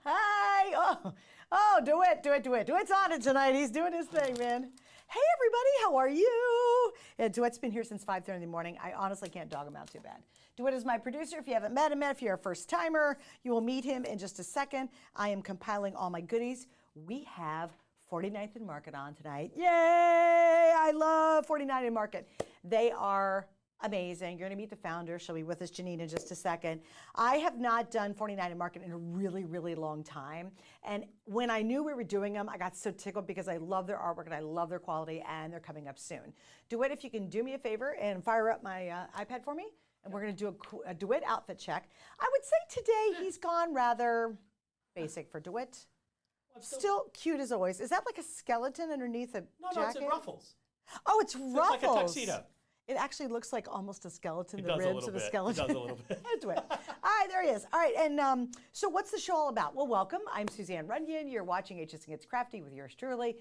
Hi. Oh, DeWitt. DeWitt's on it tonight. He's doing his thing, man. Hey, everybody. How are you? Yeah, DeWitt's been here since 5:30 in the morning. I honestly can't dog him out too bad. DeWitt is my producer. If you haven't met him yet, if you're a first timer, you will meet him in just a second. I am compiling all my goodies. We have 49th and Market on tonight. Yay! I love 49th and Market. They are amazing. You're going to meet the founder. She'll be with us, Janine, in just a second. I have not done 49 and Market in a really, really long time. And when I knew we were doing them, I got so tickled because I love their artwork and I love their quality, and they're coming up soon. DeWitt, if you can do me a favor and fire up my iPad for me, and we're going to do a DeWitt outfit check. I would say today he's gone rather basic for DeWitt. Still cute as always. Is that like a skeleton underneath a jacket? No, it's ruffles. Oh, it's ruffles. It's like a tuxedo. It actually looks like almost a skeleton, The ribs of a skeleton. It does a little bit. All right, there he is. All right, and so what's the show all about? Well, welcome. I'm Suzanne Runyon. You're watching HSN Gets Crafty with yours truly.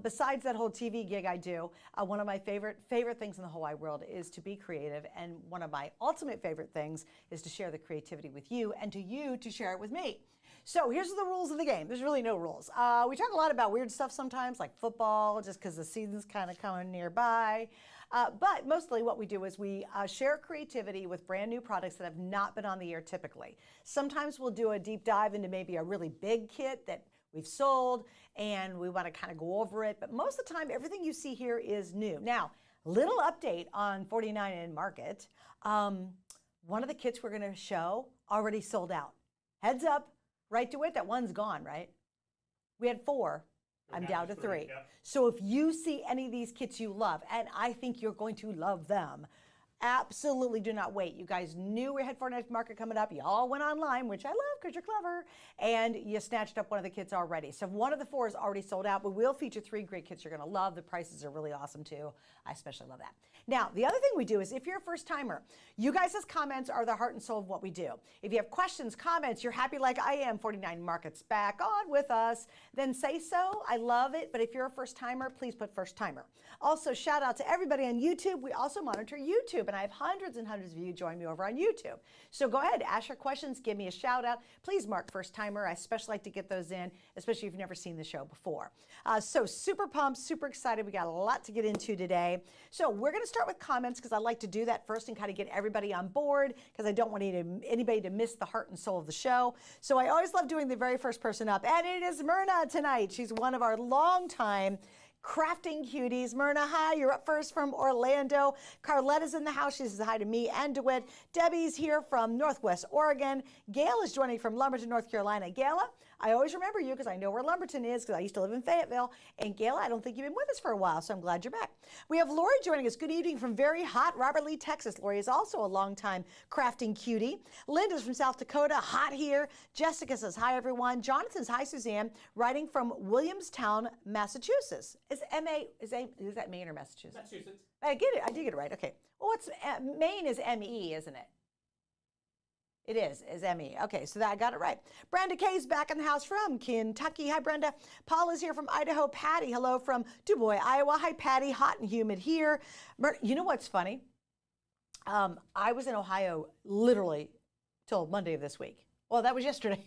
Besides that whole TV gig I do, one of my favorite things in the whole wide world is to be creative, and one of my ultimate favorite things is to share the creativity with you, and to share it with me. So here's the rules of the game. There's really no rules. We talk a lot about weird stuff sometimes, like football, just because the season's kind of coming nearby. But mostly what we do is we share creativity with brand new products that have not been on the air typically. Sometimes we'll do a deep dive into maybe a really big kit that we've sold, and we want to kind of go over it. But most of the time, everything you see here is new. Now, little update on 49 and Market. One of the kits we're going to show already sold out. Heads up. Right, DeWitt? That one's gone, right? We had 4. I'm down to 3. Yep. So if you see any of these kits you love, and I think you're going to love them, absolutely do not wait. You guys knew we had 49th Market coming up. You all went online, which I love because you're clever, and you snatched up one of the kits already. So one of the 4 is already sold out, but we'll feature 3 great kits you're going to love. The prices are really awesome too. I especially love that. Now, the other thing we do is if you're a first timer, you guys' comments are the heart and soul of what we do. If you have questions, comments, you're happy like I am, 49 Market's back on with us, then say so. I love it. But if you're a first timer, please put first timer. Also, shout out to everybody on YouTube. We also monitor YouTube, and I have hundreds and hundreds of you join me over on YouTube. So go ahead, ask your questions, give me a shout out. Please mark first timer. I especially like to get those in, especially if you've never seen the show before. So super pumped, super excited. We got a lot to get into today. So we're going to start with comments because I like to do that first and kind of get everybody on board because I don't want anybody to miss the heart and soul of the show. So I always love doing the very first person up, and it is Myrna tonight. She's one of our longtime crafting cuties. Myrna, hi, you're up first from Orlando. Carletta's in the house. She says hi to me and DeWitt. Debbie's here from Northwest Oregon. Gail is joining from Lumberton, North Carolina. Gayla, I always remember you because I know where Lumberton is because I used to live in Fayetteville. And Gayla, I don't think you've been with us for a while, so I'm glad you're back. We have Lori joining us. Good evening from very hot Robert Lee, Texas. Lori is also a longtime crafting cutie. Linda's from South Dakota, hot here. Jessica says hi, everyone. Jonathan's hi, Suzanne, writing from Williamstown, Massachusetts. Is that Maine or Massachusetts? Massachusetts. I get it. I did get it right. Okay. Well, Maine is M-E, isn't it? It is M-E. Okay, so I got it right. Brenda Kay's back in the house from Kentucky. Hi, Brenda. Paul is here from Idaho. Patty, hello from DuBois, Iowa. Hi, Patty. Hot and humid here. You know what's funny? I was in Ohio literally till Monday of this week. Well, that was yesterday.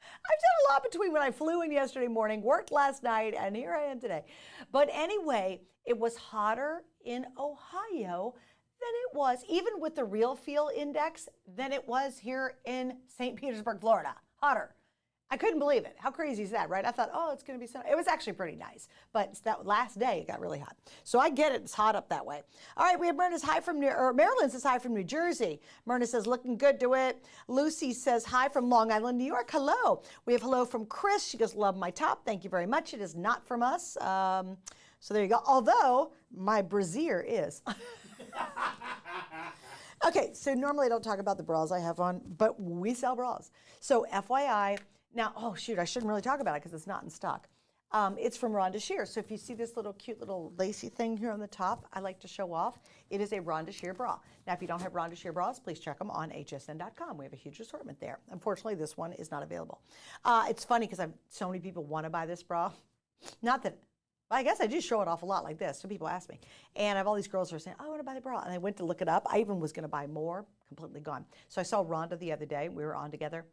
I've done a lot between when I flew in yesterday morning, worked last night, and here I am today. But anyway, it was hotter in Ohio than it was, even with the real feel index, than it was here in St. Petersburg, Florida. Hotter. I couldn't believe it. How crazy is that, right? I thought, oh, it's going to be so. It was actually pretty nice. But that last day, it got really hot. So I get it. It's hot up that way. All right, we have Myrna's hi from Marilyn says hi from New Jersey. Myrna says, looking good, DeWitt. Lucy says hi from Long Island, New York. Hello. We have hello from Chris. She goes, love my top. Thank you very much. It is not from us. So there you go. Although my brassiere is. Okay, so normally I don't talk about the bras I have on, but we sell bras. So FYI, now, oh shoot, I shouldn't really talk about it because it's not in stock. It's from Rhonda Shear. So if you see this little cute little lacy thing here on the top, I like to show off. It is a Rhonda Shear bra. Now, if you don't have Rhonda Shear bras, please check them on hsn.com. We have a huge assortment there. Unfortunately, this one is not available. It's funny because so many people want to buy this bra. Not that, I guess I do show it off a lot like this. So people ask me. And I have all these girls who are saying, oh, I want to buy the bra. And I went to look it up. I even was going to buy more, completely gone. So I saw Rhonda the other day. We were on together.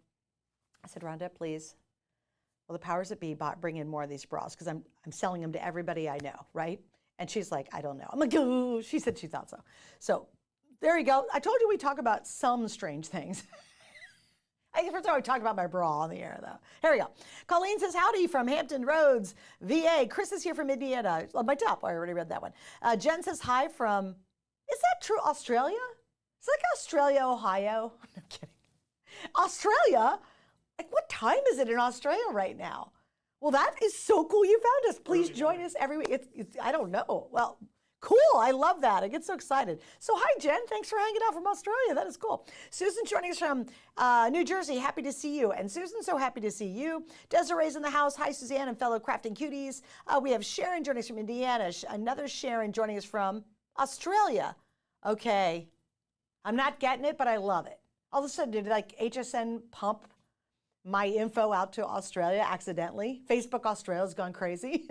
I said, Rhonda, please. Well, the powers that be bring in more of these bras because I'm selling them to everybody I know, right? And she's like, I don't know. I'm like, ooh. She said she thought so. So there you go. I told you we talk about some strange things. I first time I talked about my bra on the air, though. Here we go. Colleen says, howdy from Hampton Roads, VA. Chris is here from Indiana. On my top, I already read that one. Jen says, hi from, is that true, Australia? It's like Australia, Ohio. No kidding. Australia? Like, what time is it in Australia right now? Well, that is so cool you found us. Please join us every week. It's I don't know. Well, cool. I love that. I get so excited. So hi, Jen. Thanks for hanging out from Australia. That is cool. Susan joining us from New Jersey. Happy to see you. And Susan, so happy to see you. Desiree's in the house. Hi, Suzanne and fellow crafting cuties. We have Sharon joining us from Indiana. Another Sharon joining us from Australia. Okay. I'm not getting it, but I love it. All of a sudden, did like HSN pump my info out to Australia accidentally? Facebook Australia's gone crazy.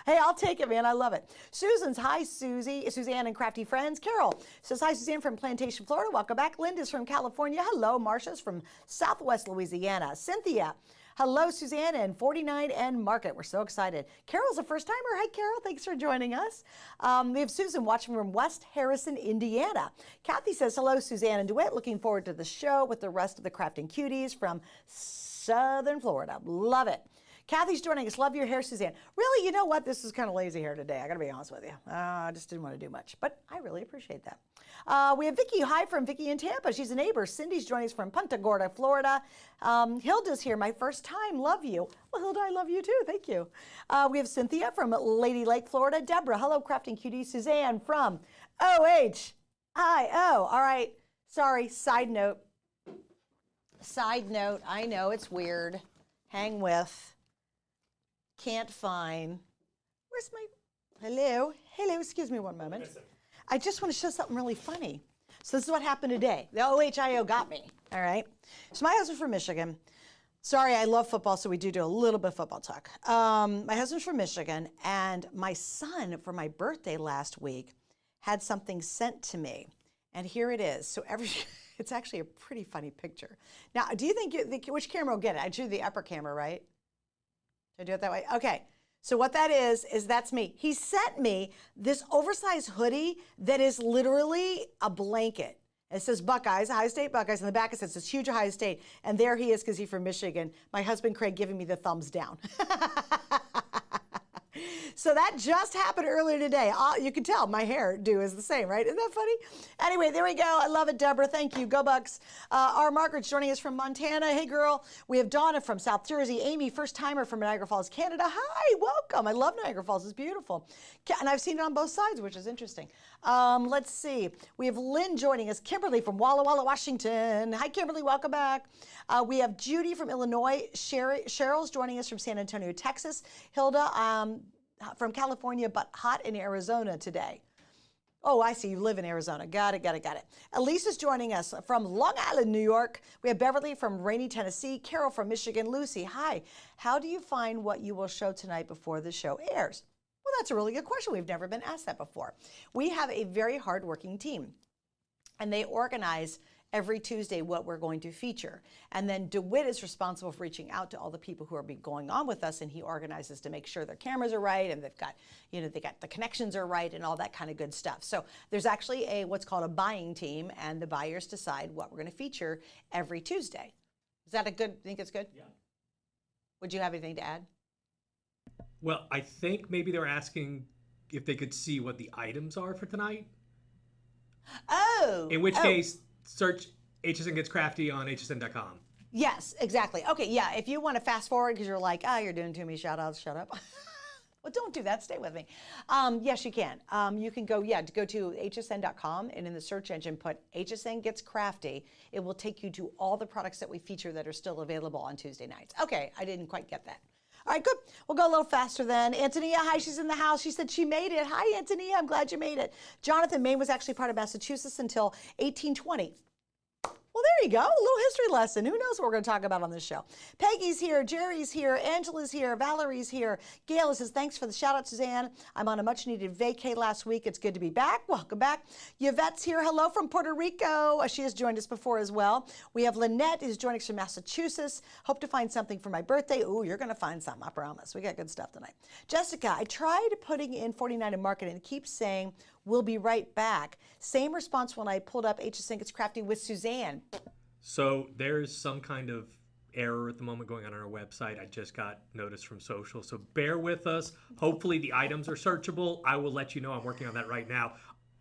Hey, I'll take it, man. I love it. Susan's, hi, Suzanne and crafty friends. Carol says, hi, Suzanne from Plantation, Florida. Welcome back. Linda's from California. Hello. Marcia's from Southwest Louisiana. Cynthia, hello, Suzanne and 49 and Market. We're so excited. Carol's a first timer. Hi, Carol. Thanks for joining us. We have Susan watching from West Harrison, Indiana. Kathy says, hello, Suzanne and DeWitt. Looking forward to the show with the rest of the crafting cuties from Southern Florida. Love it. Kathy's joining us. Love your hair, Suzanne. Really, you know what? This is kind of lazy hair today. I got to be honest with you. I just didn't want to do much, but I really appreciate that. We have Vicki. Hi from Vicki in Tampa. She's a neighbor. Cindy's joining us from Punta Gorda, Florida. Hilda's here. My first time. Love you. Well, Hilda, I love you too. Thank you. We have Cynthia from Lady Lake, Florida. Deborah. Hello, crafting cutie. Suzanne from OHIO. All right. Sorry. Side note. I know it's weird. Hang with. Can't find, where's my, hello, excuse me one moment. I just want to show something really funny. So this is what happened today. The OHIO got me, all right? So my husband's from Michigan. Sorry, I love football, so we do a little bit of football talk. My husband's from Michigan, and my son, for my birthday last week, had something sent to me. And here it is. So it's actually a pretty funny picture. Now, do you think, which camera will get it? I drew the upper camera, right? I do it that way? Okay. So what that is that's me. He sent me this oversized hoodie that is literally a blanket. It says Buckeyes, Ohio State Buckeyes. On the back it says this huge Ohio State. And there he is because he's from Michigan. My husband Craig giving me the thumbs down. So that just happened earlier today. You can tell my hairdo is the same, right? Isn't that funny? Anyway, there we go. I love it, Deborah. Thank you. Go Bucks. Our Margaret's joining us from Montana. Hey, girl. We have Donna from South Jersey. Amy, first timer from Niagara Falls, Canada. Hi, welcome. I love Niagara Falls. It's beautiful. And I've seen it on both sides, which is interesting. Let's see. We have Lynn joining us. Kimberly from Walla Walla, Washington. Hi, Kimberly. Welcome back. We have Judy from Illinois. Cheryl's joining us from San Antonio, Texas. Hilda, from California, but hot in Arizona today. Oh, I see. You live in Arizona. Got it. Elisa's joining us from Long Island, New York. We have Beverly from Rainy, Tennessee. Carol from Michigan. Lucy, hi. How do you find what you will show tonight before the show airs? Well, that's a really good question. We've never been asked that before. We have a very hardworking team, and they organize every Tuesday what we're going to feature. And then DeWitt is responsible for reaching out to all the people who are going on with us, and he organizes to make sure their cameras are right and they've got, they got the connections are right and all that kind of good stuff. So there's actually what's called a buying team, and the buyers decide what we're going to feature every Tuesday. Is that think it's good? Yeah. Would you have anything to add? Well, I think maybe they're asking if they could see what the items are for tonight. Oh. In which case, search HSN Gets Crafty on hsn.com. Yes, exactly. Okay, yeah, if you want to fast forward because you're like, you're doing too many shout outs, shut up. Well, don't do that. Stay with me. Yes, you can. You can go to hsn.com, and in the search engine put HSN Gets Crafty. It will take you to all the products that we feature that are still available on Tuesday nights. Okay, I didn't quite get that. All right, good. We'll go a little faster then. Antonia, hi, she's in the house. She said she made it. Hi, Antonia, I'm glad you made it. Jonathan, Maine was actually part of Massachusetts until 1820. Well, there you go. A little history lesson. Who knows what we're going to talk about on this show? Peggy's here. Jerry's here. Angela's here. Valerie's here. Gail says, thanks for the shout out, Suzanne. I'm on a much needed vacay last week. It's good to be back. Welcome back. Yvette's here. Hello from Puerto Rico. She has joined us before as well. We have Lynette who's joining us from Massachusetts. Hope to find something for my birthday. Ooh, you're going to find something. I promise. We got good stuff tonight. Jessica, I tried putting in 49 in market and it keeps saying, we'll be right back. Same response when I pulled up HSN Gets Crafty with Suzanne. So there's some kind of error at the moment going on our website. I just got notice from social, so bear with us. Hopefully the items are searchable. I will let you know. I'm working on that right now.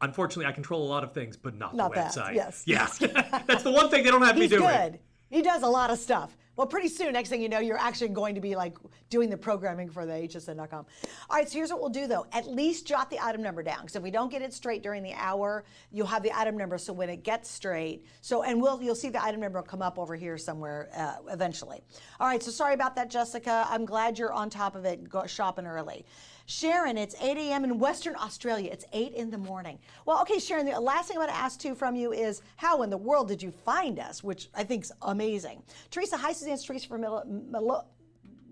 Unfortunately, I control a lot of things, but not the website. Yes. Yeah. That's the one thing they don't have me doing. He's good. He does a lot of stuff. Well, pretty soon, next thing you know, you're actually going to be like doing the programming for the hsn.com. All right, so here's what we'll do though. At least jot the item number down, because if we don't get it straight during the hour, you'll have the item number. So when it gets straight, you'll see the item number come up over here somewhere eventually. All right, so sorry about that, Jessica. I'm glad you're on top of it, shopping early. Sharon, it's 8 a.m. in Western Australia. It's 8 in the morning. Well, okay, Sharon, the last thing I'm going to ask too from you is how in the world did you find us, which I think is amazing. Teresa, hi, Suzanne. It's Teresa from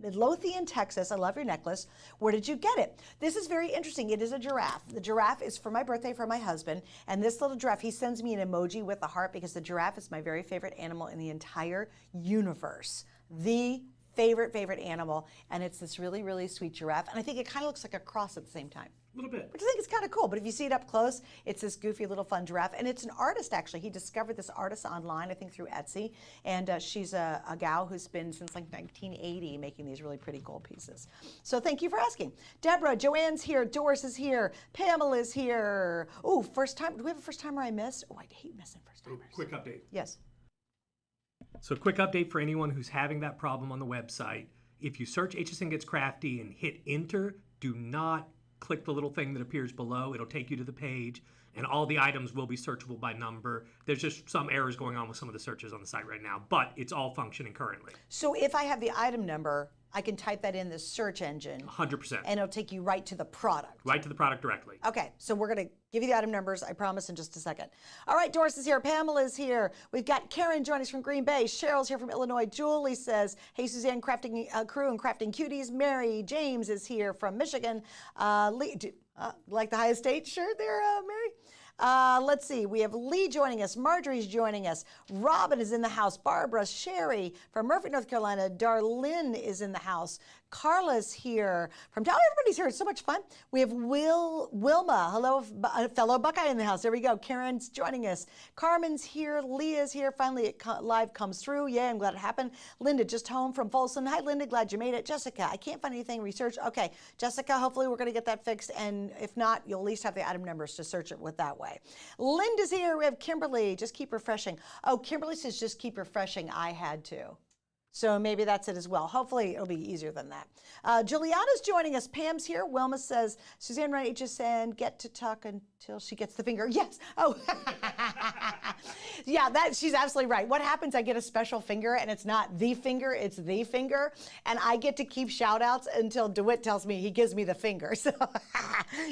Midlothian, Texas. I love your necklace. Where did you get it? This is very interesting. It is a giraffe. The giraffe is for my birthday for my husband. And this little giraffe, he sends me an emoji with a heart because the giraffe is my very favorite animal in the entire universe. The favorite animal, and it's this really, really sweet giraffe, and I think it kind of looks like a cross at the same time. A little bit. Which I think is kind of cool, but if you see it up close, it's this goofy little fun giraffe, and it's an artist actually. He discovered this artist online, I think through Etsy, and she's a gal who's been since like 1980 making these really pretty gold pieces. So thank you for asking. Deborah, Joanne's here, Doris is here, Pamela's here. Oh, first time, do we have a first timer I missed? Oh, I hate missing first timers. Quick update. Yes. So quick update for anyone who's having that problem on the website. If you search HSN Gets Crafty and hit enter, do not click the little thing that appears below. It'll take you to the page, and all the items will be searchable by number. There's just some errors going on with some of the searches on the site right now, but it's all functioning currently. So if I have the item number, I can type that in the search engine. 100%. And it'll take you right to the product. Right to the product directly. Okay, so we're going to give you the item numbers, I promise, in just a second. All right, Doris is here. Pamela's here. We've got Karen joining us from Green Bay. Cheryl's here from Illinois. Julie says, hey, Suzanne, Crafting Crew and Crafting Cuties. Mary James is here from Michigan. Like the highest state shirt there, Mary? Let's see, we have Lee joining us, Marjorie's joining us, Robin is in the house, Barbara, Sherry from Murphy, North Carolina, Darlene is in the house, Carla's here from town. Everybody's here. It's so much fun. We have Wilma. Hello, fellow Buckeye in the house. There we go. Karen's joining us. Carmen's here. Leah's here. Finally, it live comes through. Yeah, I'm glad it happened. Linda, just home from Folsom. Hi, Linda. Glad you made it. Jessica, I can't find anything research. Okay, Jessica, hopefully we're going to get that fixed. And if not, you'll at least have the item numbers to search it with that way. Linda's here. We have Kimberly. Just keep refreshing. Oh, Kimberly says just keep refreshing. I had to. So maybe that's it as well. Hopefully it'll be easier than that. Juliana's joining us. Pam's here. Wilma says, Suzanne run HSN, get to talk until she gets the finger. Yes. Oh, yeah, she's absolutely right. What happens, I get a special finger and it's not the finger, it's the finger. And I get to keep shout outs until DeWitt tells me he gives me the finger. So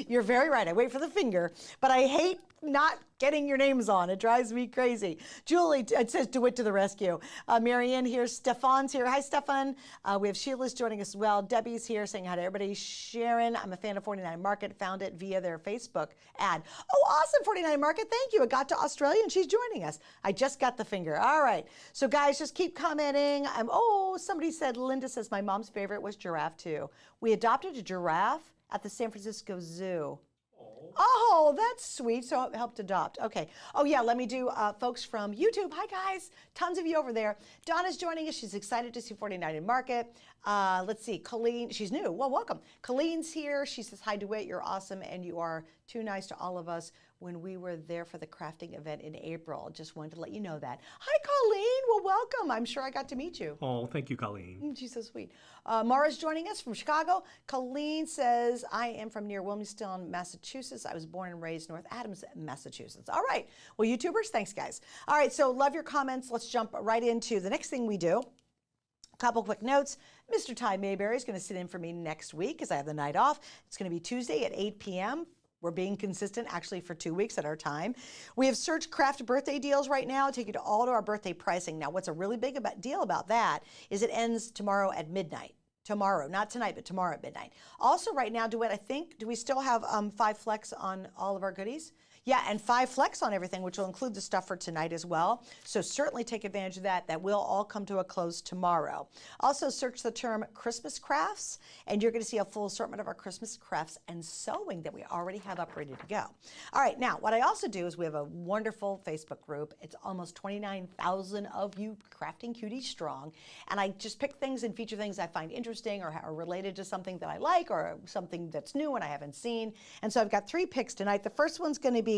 you're very right. I wait for the finger, but I hate not getting your names on. It drives me crazy. Julie, it says DeWitt to the rescue. Marianne here. Stefan's here. Hi, Stefan. We have Sheila's joining us as well. Debbie's here saying hi to everybody. Sharon, I'm a fan of 49 Market. Found it via their Facebook ad. Oh, awesome, 49 Market. Thank you. It got to Australia and she's joining us. I just got the finger. All right. So guys, just keep commenting. Somebody said, Linda says, my mom's favorite was giraffe too. We adopted a giraffe at the San Francisco Zoo. Oh, that's sweet. So it helped adopt. Okay. Oh, yeah. Let me do folks from YouTube. Hi, guys. Tons of you over there. Donna's joining us. She's excited to see 49 in Market. Let's see. Colleen, she's new. Well, welcome. Colleen's here. She says, hi, DeWitt. You're awesome. And you are too nice to all of us when we were there for the crafting event in April. Just wanted to let you know that. Hi, Colleen. Well, welcome. I'm sure I got to meet you. Oh, thank you, Colleen. She's so sweet. Mara's joining us from Chicago. Colleen says, I am from near Wilmington, Massachusetts. I was born and raised North Adams, Massachusetts. All right. Well, YouTubers, thanks, guys. All right. So love your comments. Let's jump right into the next thing we do. A couple quick notes. Mr. Ty Mayberry is going to sit in for me next week because I have the night off. It's going to be Tuesday at 8 p.m. We're being consistent actually for 2 weeks at our time. We have Search Craft birthday deals right now, take you to all to our birthday pricing. Now, what's a really big deal about that is it ends tomorrow at midnight. Tomorrow, not tonight, but tomorrow at midnight. Also right now, do we still have 5 flex on all of our goodies? Yeah, and 5 flex on everything, which will include the stuff for tonight as well. So certainly take advantage of that. That will all come to a close tomorrow. Also search the term Christmas crafts, and you're going to see a full assortment of our Christmas crafts and sewing that we already have up ready to go. All right, now what I also do is we have a wonderful Facebook group. It's almost 29,000 of you crafting cuties strong, and I just pick things and feature things I find interesting or are related to something that I like or something that's new and I haven't seen. And so I've got 3 picks tonight. The first one's going to be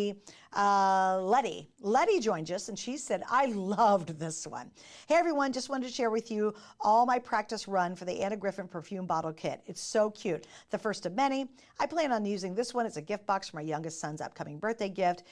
Letty. Letty joined us and she said, I loved this one. Hey everyone, just wanted to share with you all my practice run for the Anna Griffin perfume bottle kit. It's so cute. The first of many. I plan on using this one as a gift box for my youngest son's upcoming birthday gift.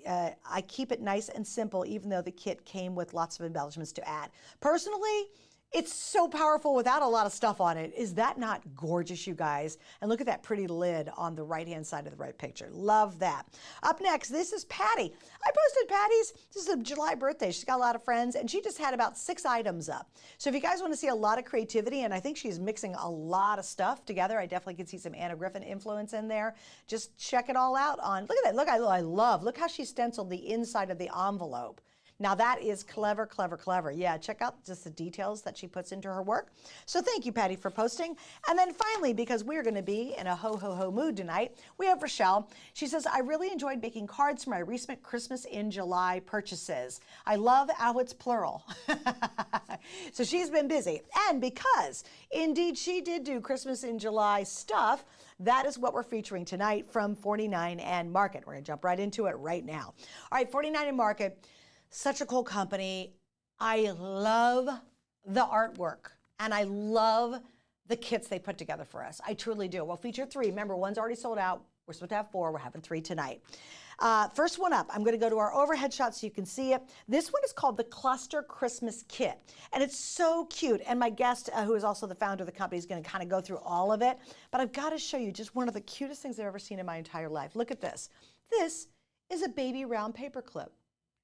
I keep it nice and simple, even though the kit came with lots of embellishments to add. Personally, it's so powerful without a lot of stuff on it. Is that not gorgeous, you guys? And look at that pretty lid on the right-hand side of the right picture. Love that. Up next, this is Patty. I posted Patty's, this is a July birthday. She's got a lot of friends, and she just had about 6 items up. So if you guys want to see a lot of creativity, and I think she's mixing a lot of stuff together, I definitely could see some Anna Griffin influence in there. Just check it all out on, look at that. Look, look how she stenciled the inside of the envelope. Now that is clever, clever, clever. Yeah, check out just the details that she puts into her work. So thank you, Patty, for posting. And then finally, because we're gonna be in a ho-ho-ho mood tonight, we have Rochelle. She says, I really enjoyed making cards for my recent Christmas in July purchases. I love how it's plural. So she's been busy. And because indeed she did do Christmas in July stuff, that is what we're featuring tonight from 49 and Market. We're gonna jump right into it right now. All right, 49 and Market. Such a cool company. I love the artwork and I love the kits they put together for us. I truly do. We'll feature 3. Remember, one's already sold out. We're supposed to have 4. We're having 3 tonight. First one up, I'm going to go to our overhead shot so you can see it. This one is called the Cluster Christmas Kit, and it's so cute. And my guest, who is also the founder of the company, is going to kind of go through all of it. But I've got to show you just one of the cutest things I've ever seen in my entire life. Look at this. This is a baby round paper clip.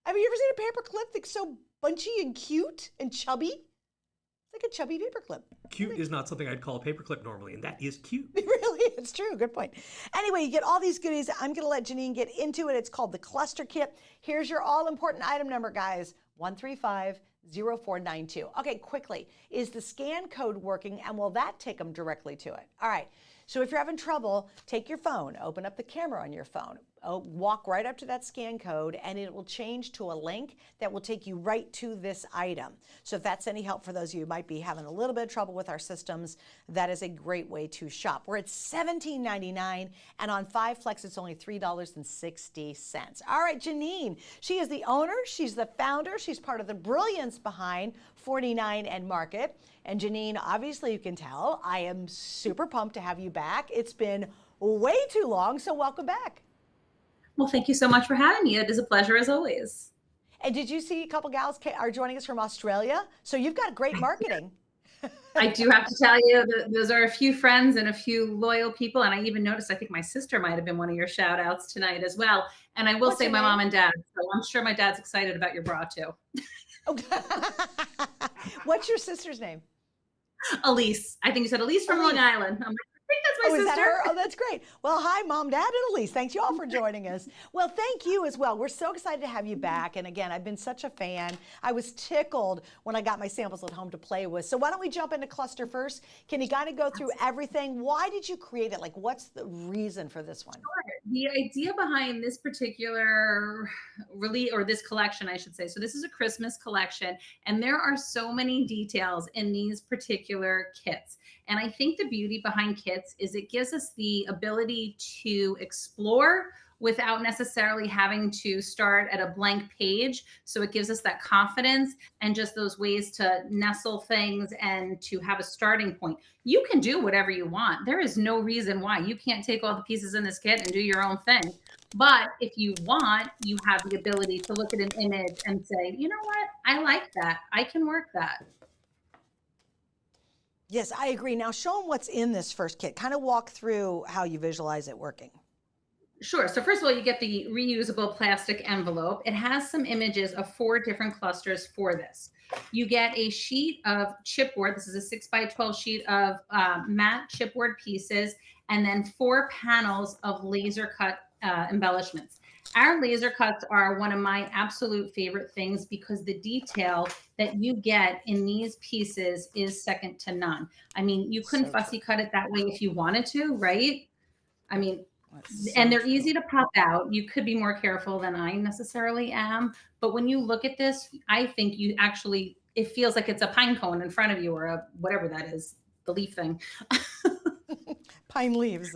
Have you ever seen a paper clip that's so bunchy and cute and chubby? It's like a chubby paper clip. Cute is not something I'd call a paper clip normally, and that is cute. Really, it's true. Good point. Anyway, you get all these goodies. I'm going to let Janine get into it. It's called the Cluster Kit. Here's your all-important item number, guys. 1350492. Okay, quickly. Is the scan code working, and will that take them directly to it? All right. So if you're having trouble, take your phone, open up the camera on your phone, walk right up to that scan code, and it will change to a link that will take you right to this item. So if that's any help for those of you who might be having a little bit of trouble with our systems, that is a great way to shop. We're at $17.99, and on 5 Flex, it's only $3.60. All right, Janine, she is the owner, she's the founder, she's part of the brilliance behind 49 and Market. And Janine, obviously you can tell, I am super pumped to have you back. It's been way too long, so welcome back. Well, thank you so much for having me. It is a pleasure as always. And did you see a couple gals are joining us from Australia? So you've got great marketing. I do have to tell you that those are a few friends and a few loyal people. And I even noticed, I think my sister might have been one of your shout outs tonight as well. And I will say my mom and dad. So I'm sure my dad's excited about your bra too. What's your sister's name? Elise. I think you said Elise from Long Island. I'm like, I think that's my sister. Is that her? Oh, that's great. Well, hi, Mom, Dad, and Elise. Thanks you all for joining us. Well, thank you as well. We're so excited to have you back. And again, I've been such a fan. I was tickled when I got my samples at home to play with. So why don't we jump into Cluster first? Can you kind of go through everything? Why did you create it? Like, what's the reason for this one? Sure. The idea behind this particular release, or this collection, I should say. So this is a Christmas collection, and there are so many details in these particular kits. And I think the beauty behind kits is it gives us the ability to explore without necessarily having to start at a blank page. So it gives us that confidence and just those ways to nestle things and to have a starting point. You can do whatever you want. There is no reason why you can't take all the pieces in this kit and do your own thing. But if you want, you have the ability to look at an image and say, you know what? I like that. I can work that. Yes, I agree. Now show them what's in this first kit. Kind of walk through how you visualize it working. Sure. So first of all, you get the reusable plastic envelope. It has some images of 4 different clusters for this. You get a sheet of chipboard. This is a 6 by 12 sheet of matte chipboard pieces, and then 4 panels of laser cut embellishments. Our laser cuts are one of my absolute favorite things because the detail that you get in these pieces is second to none. I mean, you couldn't So true. fussy cut it that way if you wanted to, right? I mean, That's and so they're true. easy to pop out. You could be more careful than I necessarily am. But when you look at this, I think you actually, it feels like it's a pine cone in front of you or a whatever that is, the leaf thing. Pine leaves.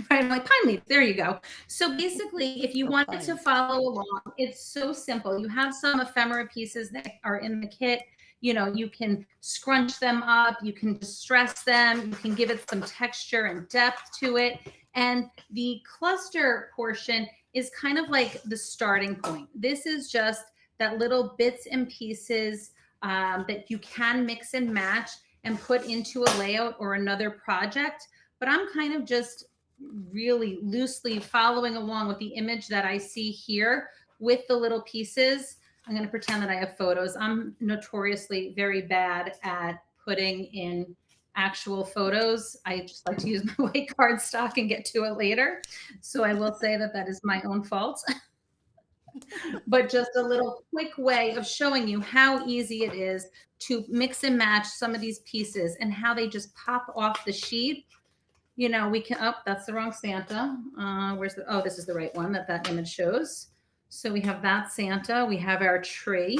Right, like pine leaves. There you go. So basically, if you Or wanted to pines. follow along, it's so simple. You have some ephemera pieces that are in the kit. You know, you can scrunch them up, you can distress them, you can give it some texture and depth to it. And the cluster portion is kind of like the starting point. This is just that little bits and pieces that you can mix and match and put into a layout or another project. But I'm kind of just really loosely following along with the image that I see here with the little pieces. I'm going to pretend that I have photos. I'm notoriously very bad at putting in actual photos. I just like to use my white cardstock and get to it later. So I will say that that is my own fault. But just a little quick way of showing you how easy it is to mix and match some of these pieces and how they just pop off the sheet. You know, we can, oh, that's the wrong Santa. Where's the, oh, this is the right one that that image shows. So we have that Santa, we have our tree,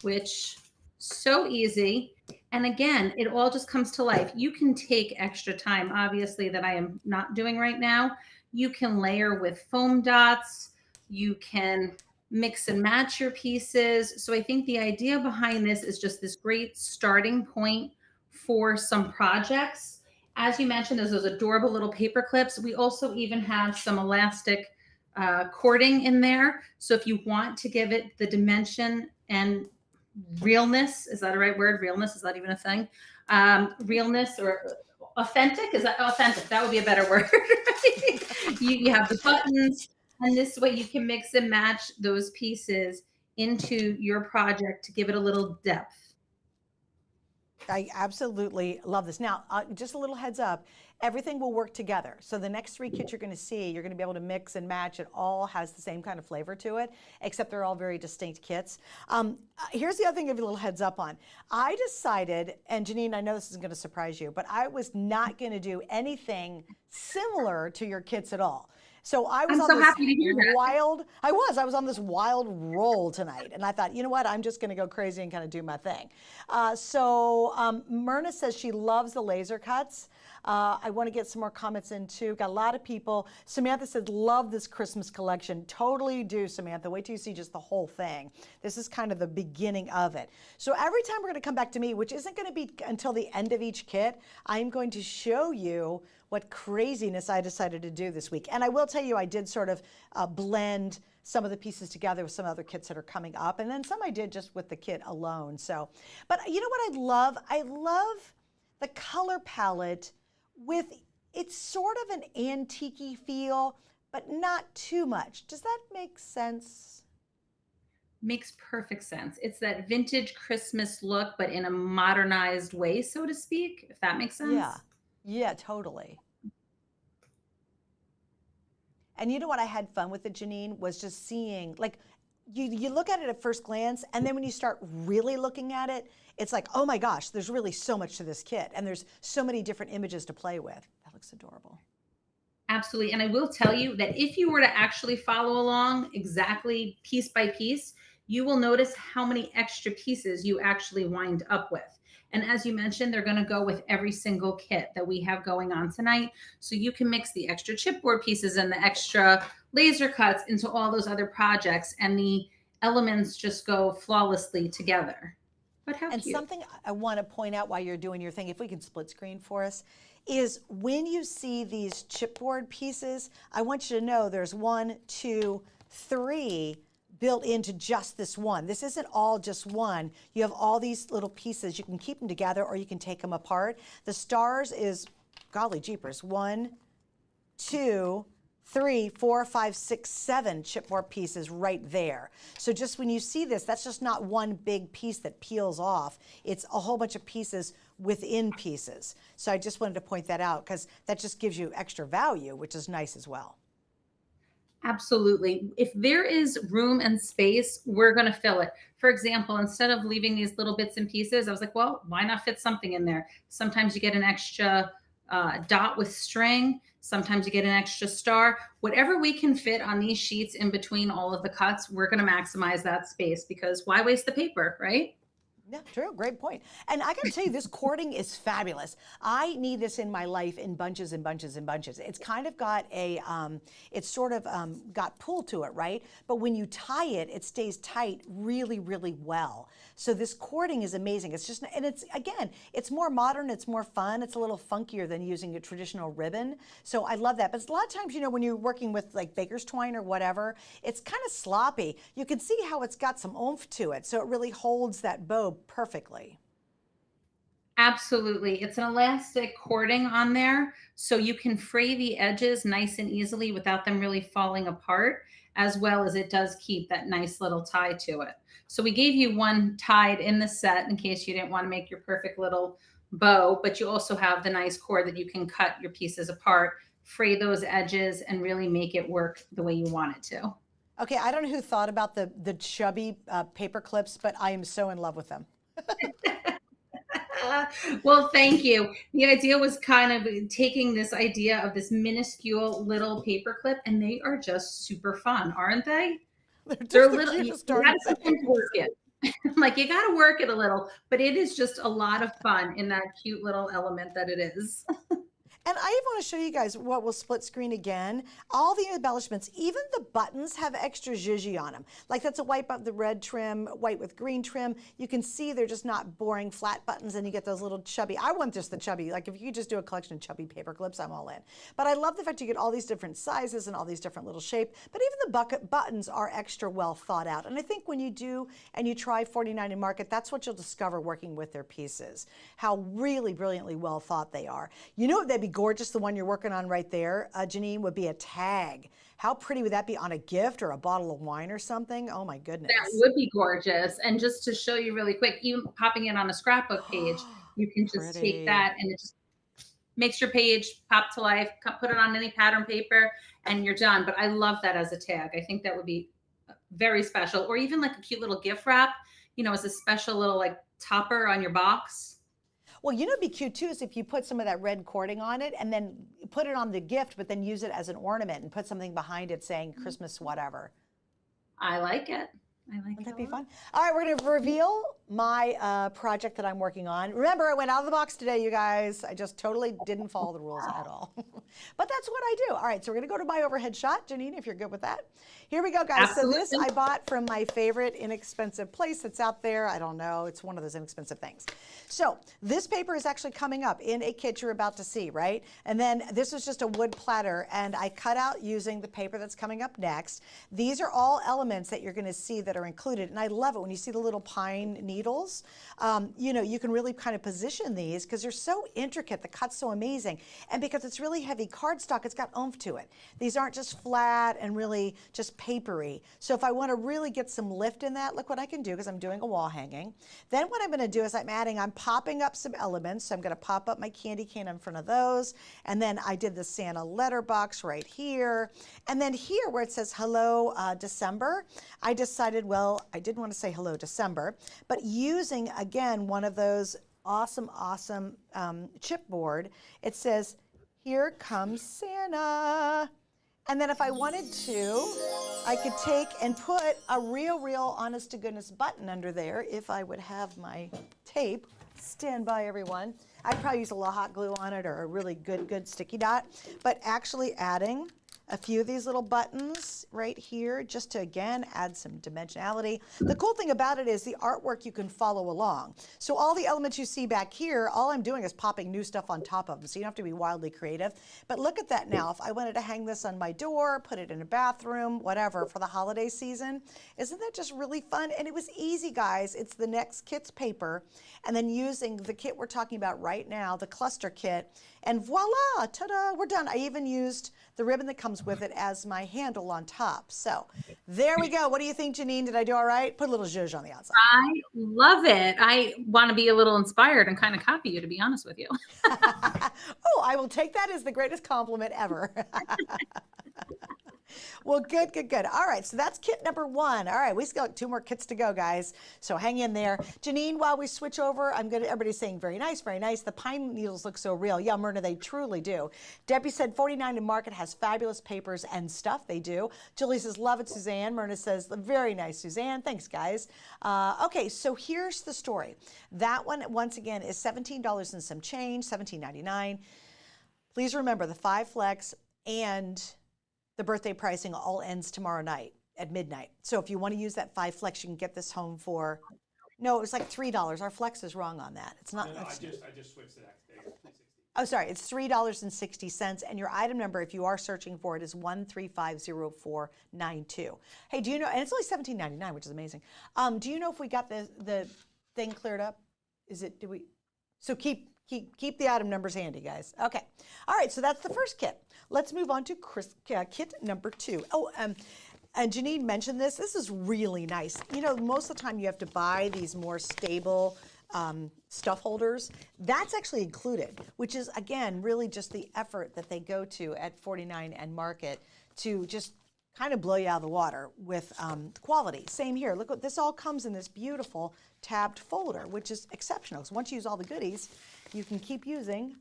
which so easy. And again, it all just comes to life. You can take extra time, obviously, that I am not doing right now. You can layer with foam dots. You can mix and match your pieces. So I think the idea behind this is just this great starting point for some projects. As you mentioned, there's those adorable little paper clips. We also even have some elastic cording in there. So if you want to give it the dimension and realness, is that a right word? Realness, is that even a thing? Realness or authentic, is that authentic? That would be a better word. You have the buttons, and this way you can mix and match those pieces into your project to give it a little depth. I absolutely love this. Now, just a little heads up, everything will work together. So the next 3 kits you're going to see, you're going to be able to mix and match. It all has the same kind of flavor to it, except they're all very distinct kits. Here's the other thing to give you a little heads up on. I decided, and Janine, I know this is going to surprise you, but I was not going to do anything similar to your kits at all. So I was I'm on so this happy to hear that. I was on this wild roll tonight. And I thought, you know what, I'm just gonna go crazy and kind of do my thing. Myrna says she loves the laser cuts. I want to get some more comments in too. Got a lot of people. Samantha said, love this Christmas collection. Totally do, Samantha. Wait till you see just the whole thing. This is kind of the beginning of it. So every time we're going to come back to me, which isn't going to be until the end of each kit, I'm going to show you what craziness I decided to do this week. And I will tell you, I did sort of blend some of the pieces together with some other kits that are coming up. And then some I did just with the kit alone. So, but you know what I love? I love the color palette with, it's sort of an antique-y feel, but not too much. Does that make sense? Makes perfect sense. It's that vintage Christmas look, but in a modernized way, so to speak, if that makes sense. Yeah, yeah, totally. And you know what I had fun with it, Janine, was just seeing, like, you look at it at first glance, and then when you start really looking at it, it's like, oh my gosh, there's really so much to this kit, and there's so many different images to play with. That looks adorable. Absolutely. And I will tell you that if you were to actually follow along exactly piece by piece, you will notice how many extra pieces you actually wind up with. And as you mentioned, they're going to go with every single kit that we have going on tonight. So you can mix the extra chipboard pieces and the extra laser cuts into all those other projects, and the elements just go flawlessly together. But how And cute. something I want to point out while you're doing your thing, if we can split screen for us, is when you see these chipboard pieces, I want you to know there's 1, 2, 3 built into just this one. This isn't all just one. You have all these little pieces. You can keep them together or you can take them apart. The stars is, golly jeepers, 1, 2, 3, 4, 5, 6, 7 chipboard pieces right there. So just when you see this, that's just not one big piece that peels off. It's a whole bunch of pieces within pieces. So I just wanted to point that out because that just gives you extra value, which is nice as well. Absolutely. If there is room and space, we're going to fill it. For example, instead of leaving these little bits and pieces, I was like, well, why not fit something in there? Sometimes you get an extra dot with string. Sometimes you get an extra star. Whatever we can fit on these sheets in between all of the cuts, we're going to maximize that space because why waste the paper, right? Yeah, true. Great point. And I got to tell you, this cording is fabulous. I need this in my life in bunches and bunches and bunches. It's kind of got a, it's sort of got pull to it, right? But when you tie it, it stays tight really, really well. So this cording is amazing. It's just, and it's, again, it's more modern, it's more fun. It's a little funkier than using a traditional ribbon. So I love that. But a lot of times, you know, when you're working with like baker's twine or whatever, it's kind of sloppy. You can see how it's got some oomph to it. So it really holds that bow perfectly. Absolutely. It's an elastic cording on there, so you can fray the edges nice and easily without them really falling apart, as well as it does keep that nice little tie to it. So we gave you one tied in the set in case you didn't want to make your perfect little bow, but you also have the nice cord that you can cut your pieces apart, fray those edges, and really make it work the way you want it to. Okay, I don't know who thought about the chubby paper clips, but I am so in love with them. Well, thank you. The idea was kind of taking this idea of this minuscule little paper clip, and they are just super fun, aren't they? They're The little. You cutest darn gotta thing. sometimes work it. Like you got to work it a little, but it is just a lot of fun in that cute little element that it is. And I even want to show you guys what we'll split screen again. All the embellishments, even the buttons have extra zhuzh on them. Like that's a white button, the red trim, white with green trim. You can see they're just not boring flat buttons and you get those little chubby. I want just the chubby, like if you just do a collection of chubby paper clips, I'm all in. But I love the fact you get all these different sizes and all these different little shapes. But even the buttons are extra well thought out. And I think when you do and you try 49 and Market, that's what you'll discover working with their pieces. How really brilliantly well thought they are. You know what they'd be gorgeous, the one you're working on right there, Janine, would be a tag. How pretty would that be on a gift or a bottle of wine or something? Oh my goodness. That would be gorgeous. And just to show you really quick, even popping it on a scrapbook page, you can just take that and it just makes your page pop to life, put it on any pattern paper and you're done. But I love that as a tag. I think that would be very special. Or even like a cute little gift wrap, you know, as a special little like topper on your box. Well, you know, it'd be cute too is if you put some of that red cording on it and then put it on the gift, but then use it as an ornament and put something behind it saying Christmas whatever. I like it. I like Wouldn't it. that be fun? All right, we're going to reveal my project that I'm working on. Remember, I went out of the box today, you guys. I just totally didn't follow the rules at all. But that's what I do. All right, so we're going to go to my overhead shot, Janine, if you're good with that. Here we go, guys. Absolutely. So this I bought from my favorite inexpensive place that's out there. I don't know. It's one of those inexpensive things. So this paper is actually coming up in a kit you're about to see, right? And then this was just a wood platter, and I cut out using the paper that's coming up next. These are all elements that you're going to see that are included, and I love it when you see the little pine needles. You know, you can really kind of position these because they're so intricate. The cut's so amazing, and because it's really heavy cardstock, it's got oomph to it. These aren't just flat and really just papery. So if I want to really get some lift in that, look what I can do because I'm doing a wall hanging. Then what I'm going to do is I'm popping up some elements. So I'm going to pop up my candy cane in front of those, and then I did the Santa letterbox right here, and then here where it says hello December, I decided, well, I didn't want to say hello December, but using again one of those awesome chipboard, it says here comes Santa. And then if I wanted to, I could take and put a real honest to goodness button under there if I would have my tape. Stand by, everyone. I'd probably use a little hot glue on it or a really good sticky dot, but actually adding a few of these little buttons right here just to, again, add some dimensionality. The cool thing about it is the artwork you can follow along. So all the elements you see back here, all I'm doing is popping new stuff on top of them, so you don't have to be wildly creative. But look at that now. If I wanted to hang this on my door, put it in a bathroom, whatever, for the holiday season, isn't that just really fun? And it was easy, guys. It's the next kit's paper, and then using the kit we're talking about right now, the cluster kit, and voila, ta-da, we're done. I even used the ribbon that comes comes with it as my handle on top. So there we go. What do you think, Janine? Did I do all right? Put a little zhuzh on the outside. I love it. I want to be a little inspired and kind of copy you, to be honest with you. Oh, I will take that as the greatest compliment ever. Well, good, good, good. All right, so that's kit number 1. All right, we still got 2 more kits to go, guys. So hang in there. Janine, while we switch over, everybody's saying very nice, very nice. The pine needles look so real. Yeah, Myrna, they truly do. Debbie said 49 in Market has fabulous papers and stuff. They do. Julie says, love it, Suzanne. Myrna says, very nice, Suzanne. Thanks, guys. Okay, so here's the story. That one, once again, is $17 and some change, $17.99. Please remember the 5 flex and the birthday pricing all ends tomorrow night at midnight. So if you want to use that 5 flex, you can get this home for, no, it was like $3. Our flex is wrong on that. It's not. No, I just switched it. Oh, sorry, it's $3.60. And your item number, if you are searching for it, is 1350492. Hey, do you know, and it's only $17.99, which is amazing. Do you know if we got the thing cleared up? So keep the item numbers handy, guys. Okay. All right, so that's the first kit. Let's move on to kit number 2. Oh, and Janine mentioned this. This is really nice. You know, most of the time you have to buy these more stable stuff holders. That's actually included, which is, again, really just the effort that they go to at 49 and Market to just kind of blow you out of the water with quality. Same here. Look, this all comes in this beautiful tabbed folder, which is exceptional. So once you use all the goodies, you can keep using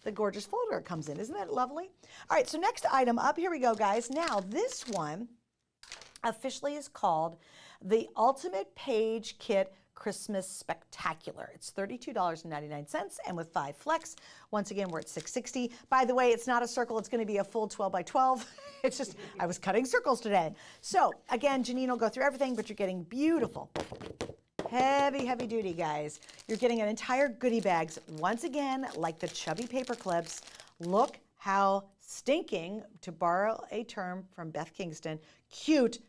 the gorgeous folder it comes in. Isn't that lovely? All right, so next item up, here we go, guys. Now, this one officially is called the Ultimate Page Kit Christmas Spectacular. It's $32.99, and with 5 flex, once again, we're at $6.60. By the way, it's not a circle. It's going to be a full 12 by 12. It's just, I was cutting circles today. So, again, Janine will go through everything, but you're getting beautiful, heavy, heavy duty, guys. You're getting an entire goodie bags. Once again, like the chubby paper clips, look how stinking, to borrow a term from Beth Kingston, cute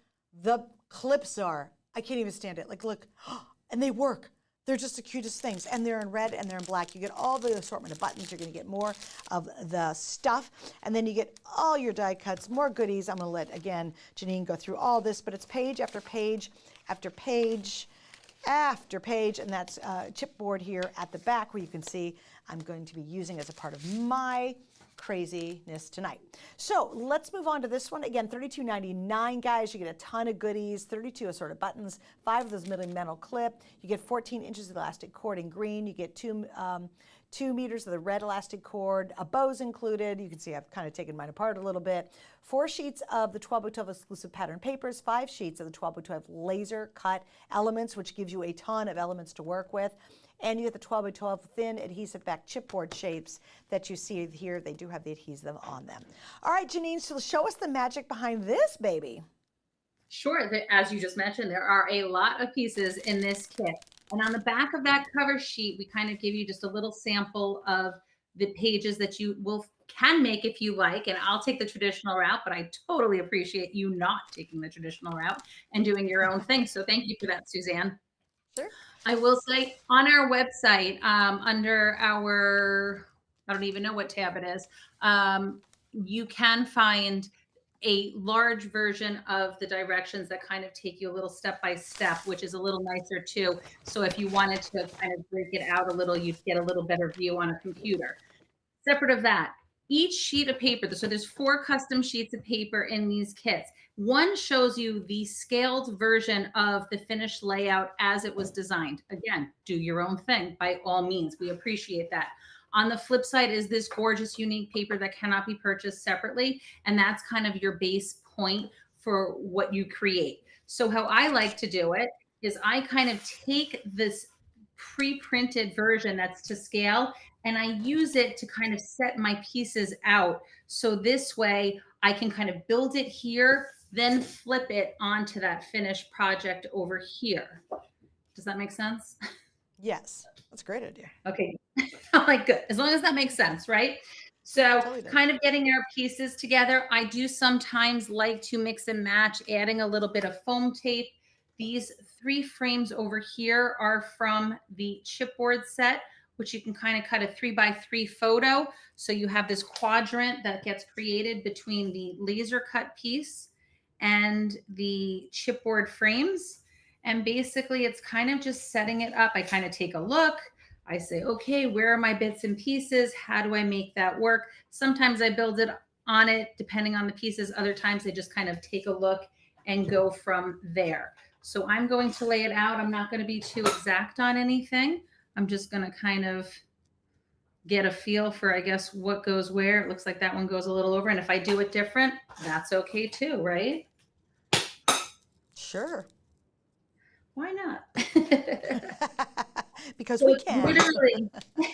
the clips are. I can't even stand it. Like, look, and they work. They're just the cutest things. And they're in red and they're in black. You get all the assortment of buttons. You're going to get more of the stuff. And then you get all your die cuts, more goodies. I'm going to let, again, Janine go through all this, but it's page after page after page after page, and that's chipboard here at the back where you can see I'm going to be using as a part of my craziness tonight. So let's move on to this one. Again, $32.99, guys. You get a ton of goodies, 32 assorted buttons, 5 of those middle metal clip. You get 14 inches of elastic cord in green. You get 2 meters of the red elastic cord, a bow's included. You can see I've kind of taken mine apart a little bit. 4 sheets of the 12 by 12 exclusive pattern papers, 5 sheets of the 12 by 12 laser cut elements, which gives you a ton of elements to work with. And you get the 12 by 12 thin adhesive back chipboard shapes that you see here. They do have the adhesive on them. All right, Janine, so show us the magic behind this baby. Sure. As you just mentioned, there are a lot of pieces in this kit. And on the back of that cover sheet, we kind of give you just a little sample of the pages that you can make if you like. And I'll take the traditional route, but I totally appreciate you not taking the traditional route and doing your own thing. So thank you for that, Suzanne. Sure. I will say on our website, under our, I don't even know what tab it is, you can find a large version of the directions that kind of take you a little step by step, which is a little nicer too. So if you wanted to kind of break it out a little, you'd get a little better view on a computer. Separate of that, each sheet of paper, so there's 4 custom sheets of paper in these kits. One shows you the scaled version of the finished layout as it was designed. Again, do your own thing by all means. We appreciate that. On the flip side is this gorgeous, unique paper that cannot be purchased separately. And that's kind of your base point for what you create. So how I like to do it is I kind of take this pre-printed version that's to scale and I use it to kind of set my pieces out. So this way I can kind of build it here, then flip it onto that finished project over here. Does that make sense? Yes, that's a great idea. Okay, I'm like, good, as long as that makes sense, right? So Totally does. kind of getting our pieces together. I do sometimes like to mix and match, adding a little bit of foam tape. These 3 frames over here are from the chipboard set, which you can kind of cut a 3x3 photo. So you have this quadrant that gets created between the laser cut piece and the chipboard frames. And basically it's kind of just setting it up. I kind of take a look. I say, okay, where are my bits and pieces? How do I make that work? Sometimes I build it on it, depending on the pieces. Other times I just kind of take a look and go from there. So I'm going to lay it out. I'm not going to be too exact on anything. I'm just going to kind of get a feel for, I guess, what goes where. It looks like that one goes a little over. And if I do it different, that's okay too, right? Sure. Why not? Because So we it's can. literally,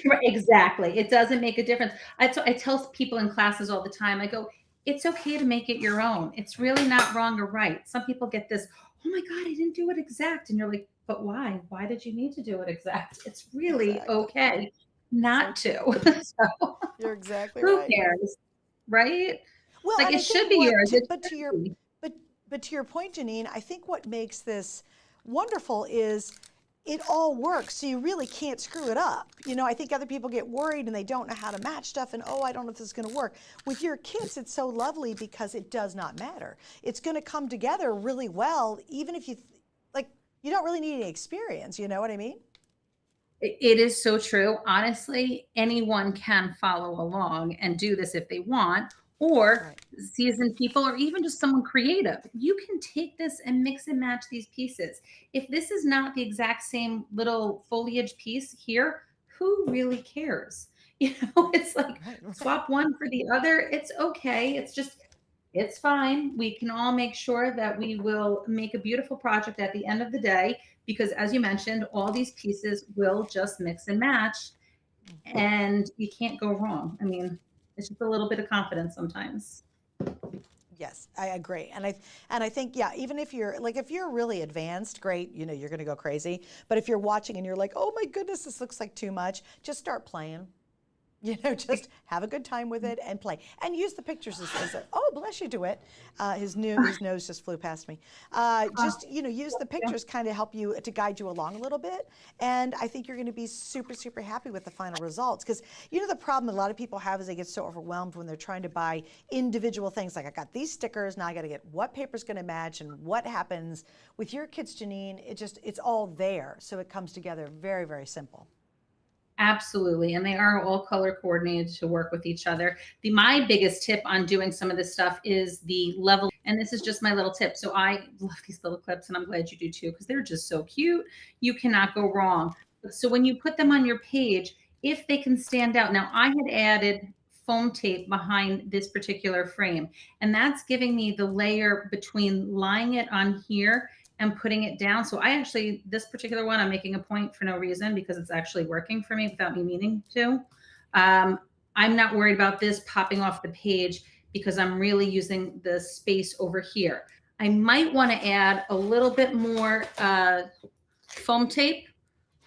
right, exactly. It doesn't make a difference. I tell people in classes all the time, I go, it's okay to make it your own. It's really not wrong or right. Some people get this, oh my God, I didn't do it exact. And you're like, but why? Why did you need to do it exact? It's really Exactly. okay not to. So You're exactly who right. cares? Right? Well, Like and it I should think be what, yours. to, It but to should your be. but to your point, Janine, I think what makes this wonderful is it all works, so you really can't screw it up. You know, I think other people get worried and they don't know how to match stuff and, oh, I don't know if this is going to work. With your kits, it's so lovely because it does not matter. It's going to come together really well, even if you, like, you don't really need any experience, you know what I mean? It is so true. Honestly, anyone can follow along and do this if they want, or Right. seasoned people, or even just someone creative. You can take this and mix and match these pieces. If this is not the exact same little foliage piece here, who really cares? You know, it's like Right. swap one for the other. It's okay. It's just, it's fine. We can all make sure that we will make a beautiful project at the end of the day, because as you mentioned, all these pieces will just mix and match and you can't go wrong. I mean, it's just a little bit of confidence sometimes. Yes, I agree. And I think, yeah, even if you're like, if you're really advanced, great, you know, you're going to go crazy. But if you're watching and you're like, oh my goodness, this looks like too much, just start playing. You know, just have a good time with it and play. And use the pictures as a, oh, bless you, DeWitt. His nose just flew past me. Just, you know, use the pictures kind of help you, to guide you along a little bit. And I think you're going to be super, super happy with the final results. Because, you know, the problem a lot of people have is they get so overwhelmed when they're trying to buy individual things. Like, I got these stickers, now I got to get what paper's going to match and what happens. With your kits, Janine, it's all there. So it comes together very, very simple. Absolutely. And they are all color coordinated to work with each other. My biggest tip on doing some of this stuff is the level. And this is just my little tip. So I love these little clips, and I'm glad you do too, because they're just so cute. You cannot go wrong. So when you put them on your page, if they can stand out. Now I had added foam tape behind this particular frame, and that's giving me the layer between lying it on here and putting it down. So I actually, this particular one, I'm making a point for no reason because it's actually working for me without me meaning to. I'm not worried about this popping off the page because I'm really using the space over here. I might want to add a little bit more foam tape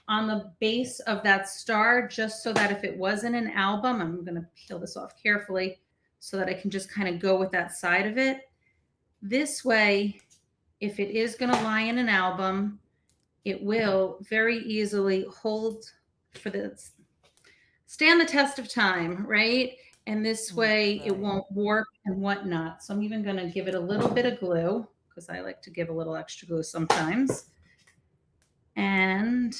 on the base of that star, just so that if it was in an album, I'm going to peel this off carefully so that I can just kind of go with that side of it. This way, if it is going to lie in an album, it will very easily hold for this, stand the test of time, right? And this way it won't warp and whatnot. So I'm even going to give it a little bit of glue, because I like to give a little extra glue sometimes. And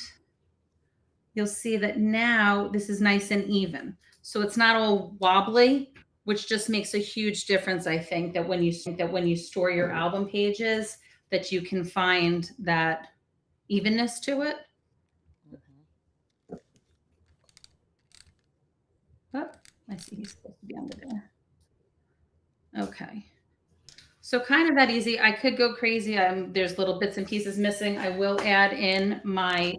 you'll see that now this is nice and even. So it's not all wobbly, which just makes a huge difference. I think that when you store your album pages, that you can find that evenness to it. Oh, I see he's supposed to be under there. Okay. So kind of that easy. I could go crazy. There's little bits and pieces missing. I will add in my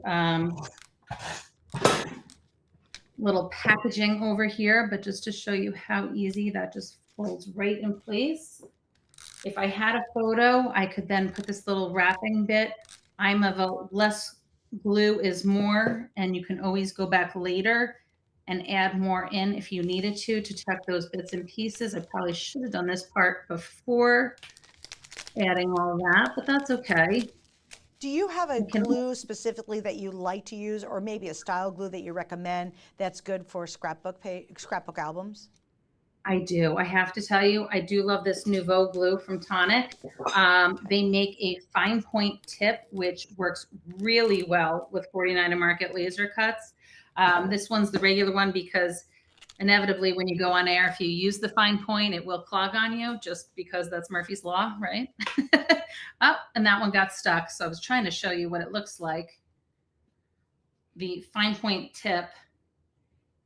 little packaging over here, but just to show you how easy that just folds right in place. If I had a photo, I could then put this little wrapping bit. I'm of a less glue is more, and you can always go back later and add more in if you needed to check those bits and pieces. I probably should have done this part before adding all that, but that's okay. Do you have a glue specifically that you like to use, or maybe a style glue that you recommend that's good for scrapbook albums? I do. I have to tell you, I do love this Nouveau glue from Tonic. They make a fine point tip, which works really well with 49 Market laser cuts. This one's the regular one because inevitably when you go on air, if you use the fine point, it will clog on you just because that's Murphy's Law, right? Oh, and that one got stuck. So I was trying to show you what it looks like. The fine point tip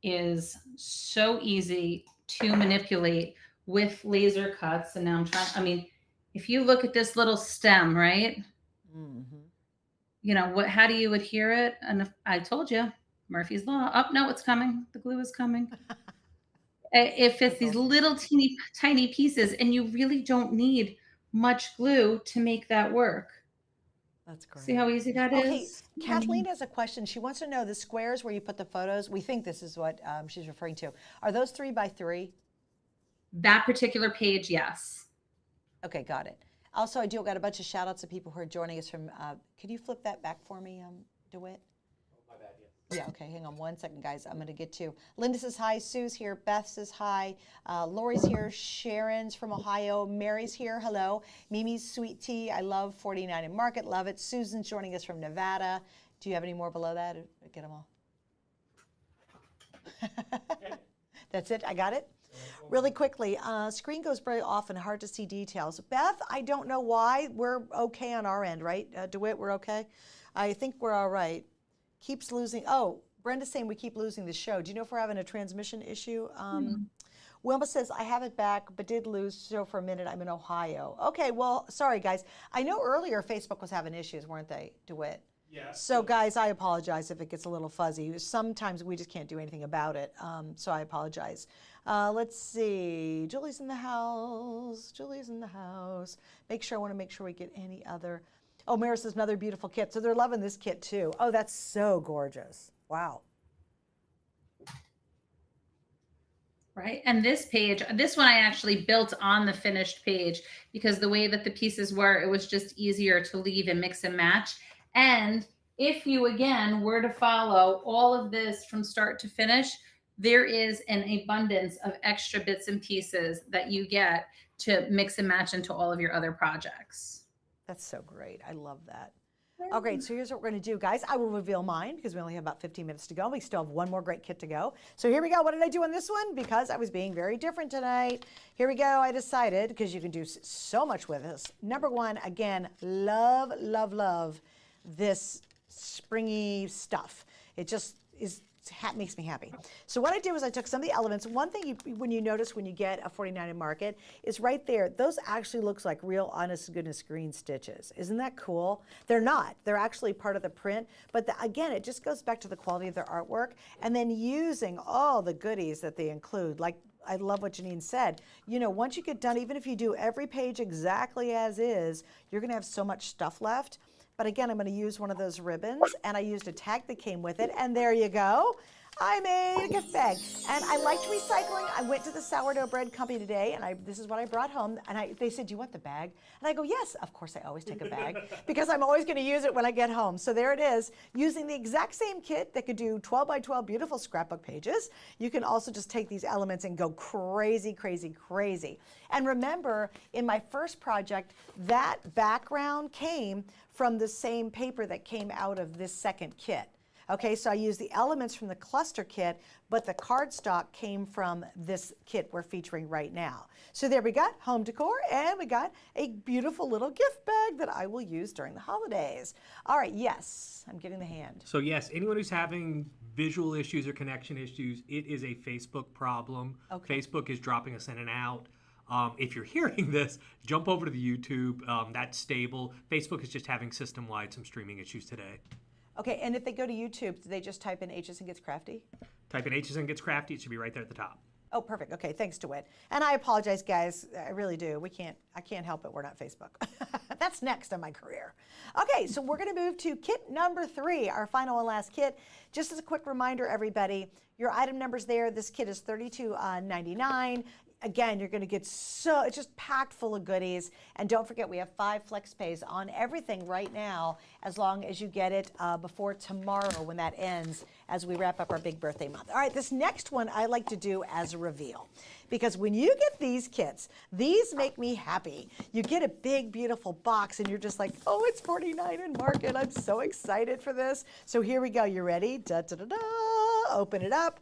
is so easy to manipulate with laser cuts. And now I'm trying, I mean, if you look at this little stem, right? Mm-hmm. You know, how do you adhere it? And if, I told you, Murphy's Law. Oh, no, it's coming. The glue is coming. If it's these little teeny tiny pieces and you really don't need much glue to make that work. That's great. See how easy that is? Okay, Kathleen has a question. She wants to know the squares where you put the photos. We think this is what she's referring to. Are those 3x3? That particular page, yes. Okay, got it. Also, I got a bunch of shout outs of people who are joining us from, could you flip that back for me, DeWitt? My bad, Yeah, okay, hang on one second, guys. I'm going to get to Linda says hi, Sue's here, Beth says hi, Lori's here, Sharon's from Ohio, Mary's here, hello, Mimi's Sweet Tea, I love 49 and Market, love it. Susan's joining us from Nevada. Do you have any more below that? Get them all. That's it, I got it. Really quickly, screen goes very often, hard to see details. Beth, I don't know why. We're okay on our end, right? DeWitt, we're okay? I think we're all right. Keeps losing. Oh, Brenda's saying we keep losing the show. Do you know if we're having a transmission issue? Wilma says, I have it back, but did lose show for a minute. I'm in Ohio. Okay, well, sorry, guys. I know earlier Facebook was having issues, weren't they, DeWitt? Yeah. So, guys, I apologize if it gets a little fuzzy. Sometimes we just can't do anything about it, so I apologize. Let's see. Julie's in the house. Julie's in the house. I want to make sure we get any other. Oh, Mara says another beautiful kit. So they're loving this kit too. Oh, that's so gorgeous. Wow. Right, and this page, this one I actually built on the finished page because the way that the pieces were, it was just easier to leave and mix and match. And if you, again, were to follow all of this from start to finish, there is an abundance of extra bits and pieces that you get to mix and match into all of your other projects. That's so great. I love that. Oh, great. So here's what we're going to do, guys. I will reveal mine because we only have about 15 minutes to go. We still have one more great kit to go. So here we go. What did I do on this one? Because I was being very different tonight. Here we go. I decided, because you can do so much with this. Number one, again, love, love, love this springy stuff. It just makes me happy. So what I did was I took some of the elements. One thing when you notice when you get a 49 in Market is right there. Those actually looks like real honest to goodness green stitches. Isn't that cool? They're not. They're actually part of the print. But again, it just goes back to the quality of their artwork and then using all the goodies that they include. Like I love what Janine said. You know, once you get done, even if you do every page exactly as is, you're going to have so much stuff left. But again, I'm going to use one of those ribbons, and I used a tag that came with it, and there you go. I made a gift bag. And I liked recycling. I went to the sourdough bread company today, and this is what I brought home. And they said, do you want the bag? And I go, yes, of course I always take a bag, because I'm always going to use it when I get home. So there it is, using the exact same kit that could do 12 by 12 beautiful scrapbook pages. You can also just take these elements and go crazy, crazy, crazy. And remember, in my first project, that background came from the same paper that came out of this second kit. Okay, so I used the elements from the cluster kit, but the cardstock came from this kit we're featuring right now. So there we got home decor, and we got a beautiful little gift bag that I will use during the holidays. All right, yes, I'm getting the hand. So yes, anyone who's having visual issues or connection issues, it is a Facebook problem. Okay. Facebook is dropping us in and out. If you're hearing this, jump over to the YouTube. That's stable. Facebook is just having system-wide some streaming issues today. Okay, and if they go to YouTube, do they just type in HSN Gets Crafty? Type in HSN Gets Crafty. It should be right there at the top. Oh, perfect. Okay, thanks, DeWitt. And I apologize, guys. I really do. I can't help it. We're not Facebook. That's next in my career. Okay, so we're going to move to kit number 3, our final and last kit. Just as a quick reminder, everybody, your item number's there. This kit is $32.99. again, you're going to get it's just packed full of goodies. And don't forget, we have 5 flex pays on everything right now, as long as you get it before tomorrow when that ends, as we wrap up our big birthday month. All right, this next one I like to do as a reveal, because when you get these kits, these make me happy. You get a big, beautiful box and you're just like, oh, it's $49 in market. I'm so excited for this. So here we go. You ready? Da, da, da, da. Open it up.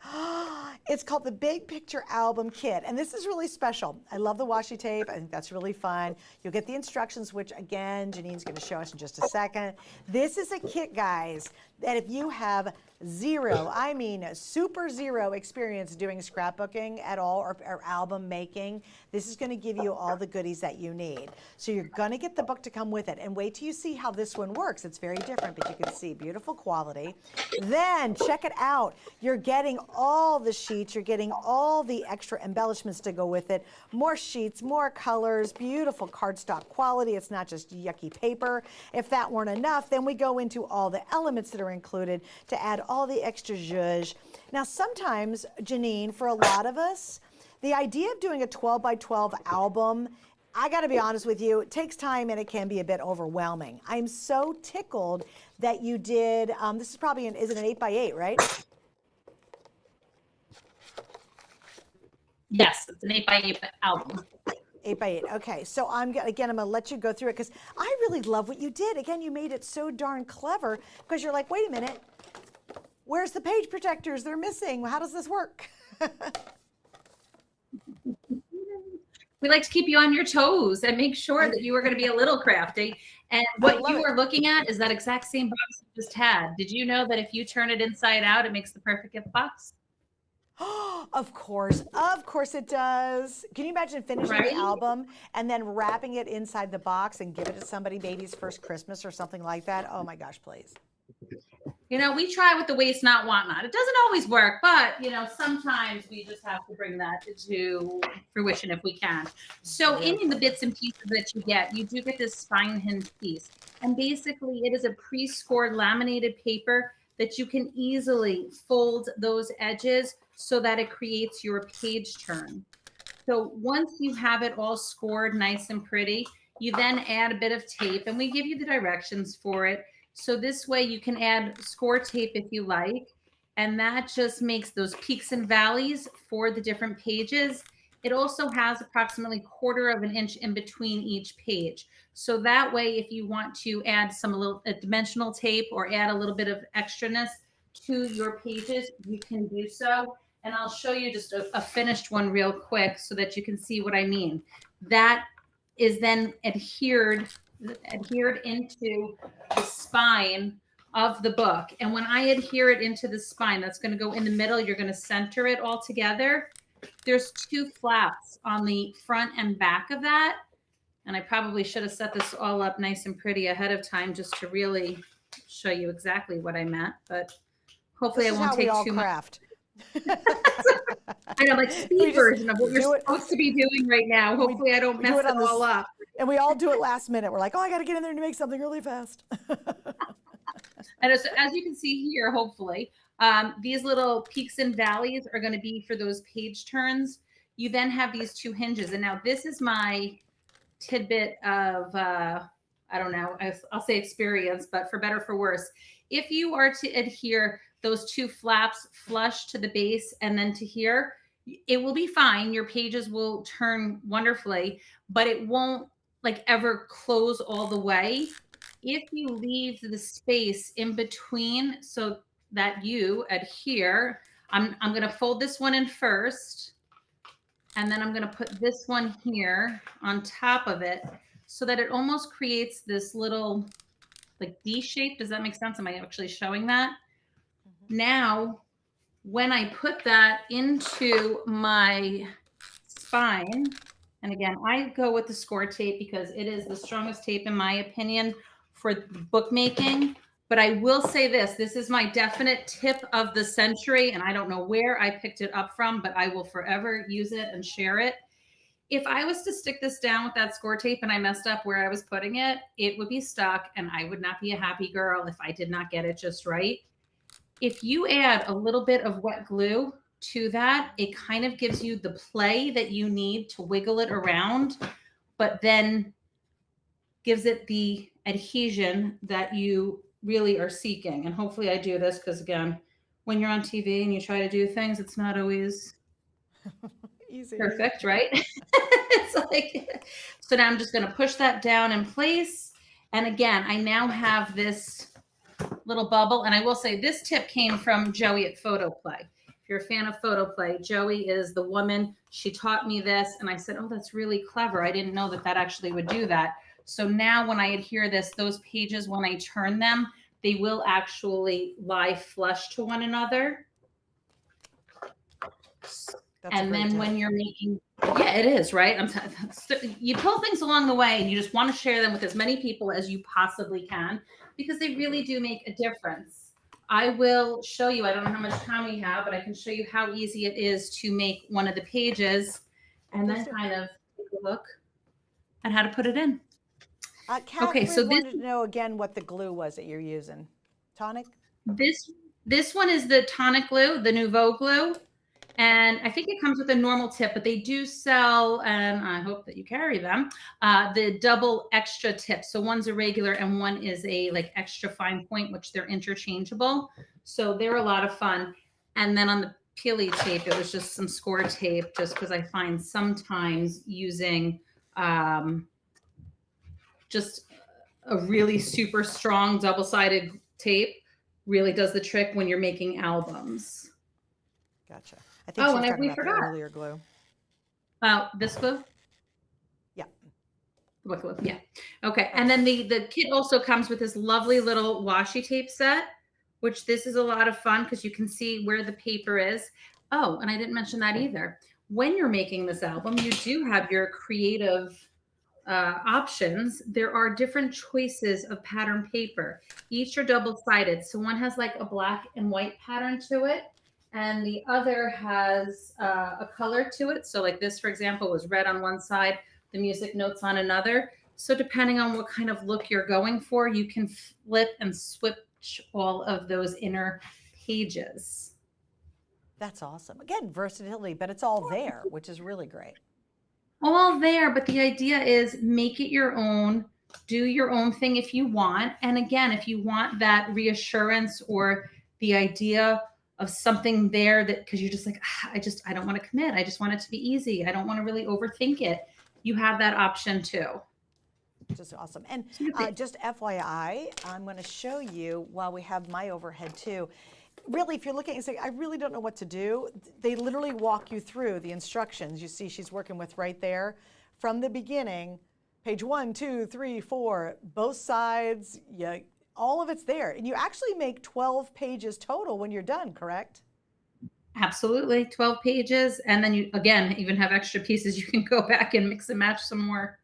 It's called the Big Picture Album Kit, and this is really special. I love the washi tape. I think that's really fun. You'll get the instructions, which again, Janine's going to show us in just a second. This is a kit, guys, that if you have zero, I mean super zero experience doing scrapbooking at all, or album making, this is going to give you all the goodies that you need. So you're going to get the book to come with it, and wait till you see how this one works. It's very different, but you can see beautiful quality. Then check it out. You're getting all the sheets, you're getting all the extra embellishments to go with it, more sheets, more colors, beautiful cardstock quality. It's not just yucky paper. If that weren't enough, then we go into all the elements that are included to add all the extra zhuzh. Now sometimes, Janine, for a lot of us, the idea of doing a 12 by 12 album, I got to be honest with you, it takes time and it can be a bit overwhelming. I'm so tickled that you did, this is probably is it an 8 by 8, right? Yes, it's an 8 by 8 album. 8 by 8. Okay, so I'm gonna let you go through it, because I really love what you did. Again, you made it so darn clever, because you're like, wait a minute, where's the page protectors? They're missing. How does this work? We like to keep you on your toes and make sure that you are going to be a little crafty. And what you are looking at is that exact same box you just had. Did you know that if you turn it inside out, it makes the perfect gift box? Of course it does. Can you imagine finishing the album and then wrapping it inside the box and give it to somebody, baby's first Christmas or something like that? Oh my gosh, please. You know, we try with the waste not, want not. It doesn't always work, but you know, sometimes we just have to bring that to fruition if we can. So in the bits and pieces that you do get this spine hinge piece. And basically it is a pre-scored laminated paper that you can easily fold those edges so that it creates your page turn. So once you have it all scored nice and pretty, you then add a bit of tape, and we give you the directions for it. So this way you can add score tape if you like, and that just makes those peaks and valleys for the different pages. It also has approximately 1/4 of an inch in between each page. So that way, if you want to add a dimensional tape or add a little bit of extraness to your pages, you can do so. And I'll show you just a finished one real quick so that you can see what I mean. That is then adhered into the spine of the book. And when I adhere it into the spine, that's going to go in the middle. You're going to center it all together. There's 2 flaps on the front and back of that. And I probably should have set this all up nice and pretty ahead of time just to really show you exactly what I meant. But hopefully I won't take too much. I know, like speed version of what you're supposed to be doing right now. Hopefully I don't mess it all up. And we all do it last minute. We're like, oh, I got to get in there to make something really fast. And as you can see here, hopefully, these little peaks and valleys are going to be for those page turns. You then have these 2 hinges. And now this is my tidbit of, I don't know, I'll say experience, but for better or for worse, if you are to adhere those 2 flaps flush to the base and then to here, it will be fine. Your pages will turn wonderfully, but it won't like ever close all the way. If you leave the space in between so that you adhere, I'm going to fold this one in first, and then I'm going to put this one here on top of it so that it almost creates this little like D shape. Does that make sense? Am I actually showing that? Now, when I put that into my spine, and again, I go with the score tape because it is the strongest tape in my opinion for bookmaking. But I will say this is my definite tip of the century, and I don't know where I picked it up from, but I will forever use it and share it. If I was to stick this down with that score tape and I messed up where I was putting it, it would be stuck, and I would not be a happy girl if I did not get it just right. If you add a little bit of wet glue to that. It kind of gives you the play that you need to wiggle it around, but then gives it the adhesion that you really are seeking. And hopefully I do this because, again, when you're on TV and you try to do things, it's not always Easy. perfect, right? It's like, so now I'm just going to push that down in place. And again, I now have this little bubble. And I will say this tip came from Joey at Photoplay. If you're a fan of Photoplay, Joey is the woman. She taught me this. And I said, oh, that's really clever. I didn't know that that actually would do that. So now when I adhere this, those pages, when I turn them, they will actually lie flush to one another. And then when you're making, yeah, it is, right? You pull things along the way and you just want to share them with as many people as you possibly can, because they really do make a difference. I will show you, I don't know how much time we have, but I can show you how easy it is to make one of the pages and then kind of take a look at how to put it in. Catherine wanted to know again what the glue was that you're using. Tonic? This one is the tonic glue, the Nouveau glue. And I think it comes with a normal tip, but they do sell, and I hope that you carry them, the double extra tip. So one's a regular and one is a like extra fine point, which they're interchangeable. So they're a lot of fun. And then on the peely tape, it was just some score tape, just because I find sometimes using just a really super strong double-sided tape really does the trick when you're making albums. Gotcha. I think she's talking about the earlier glue. This glue? Yeah. What glue? Yeah. Okay. And then the kit also comes with this lovely little washi tape set, which this is a lot of fun because you can see where the paper is. Oh, and I didn't mention that either. When you're making this album, you do have your creative options. There are different choices of pattern paper. Each are double-sided. So one has like a black and white pattern to it, and the other has a color to it. So like this, for example, was red on one side, the music notes on another. So depending on what kind of look you're going for, you can flip and switch all of those inner pages. That's awesome. Again, versatility, but it's all there, which is really great. All there, but the idea is make it your own, do your own thing if you want. And again, if you want that reassurance or the idea of something there that, because you're just like, I don't want to commit. I just want it to be easy. I don't want to really overthink it. You have that option too. Just awesome. And just FYI, I'm going to show you while we have my overhead too. Really, if you're looking and saying, I really don't know what to do, they literally walk you through the instructions. You see she's working with right there from the beginning, page 1, 2, 3, 4, both sides, yeah, all of it's there. And you actually make 12 pages total when you're done, correct? Absolutely, 12 pages. And then you, again, even have extra pieces. You can go back and mix and match some more.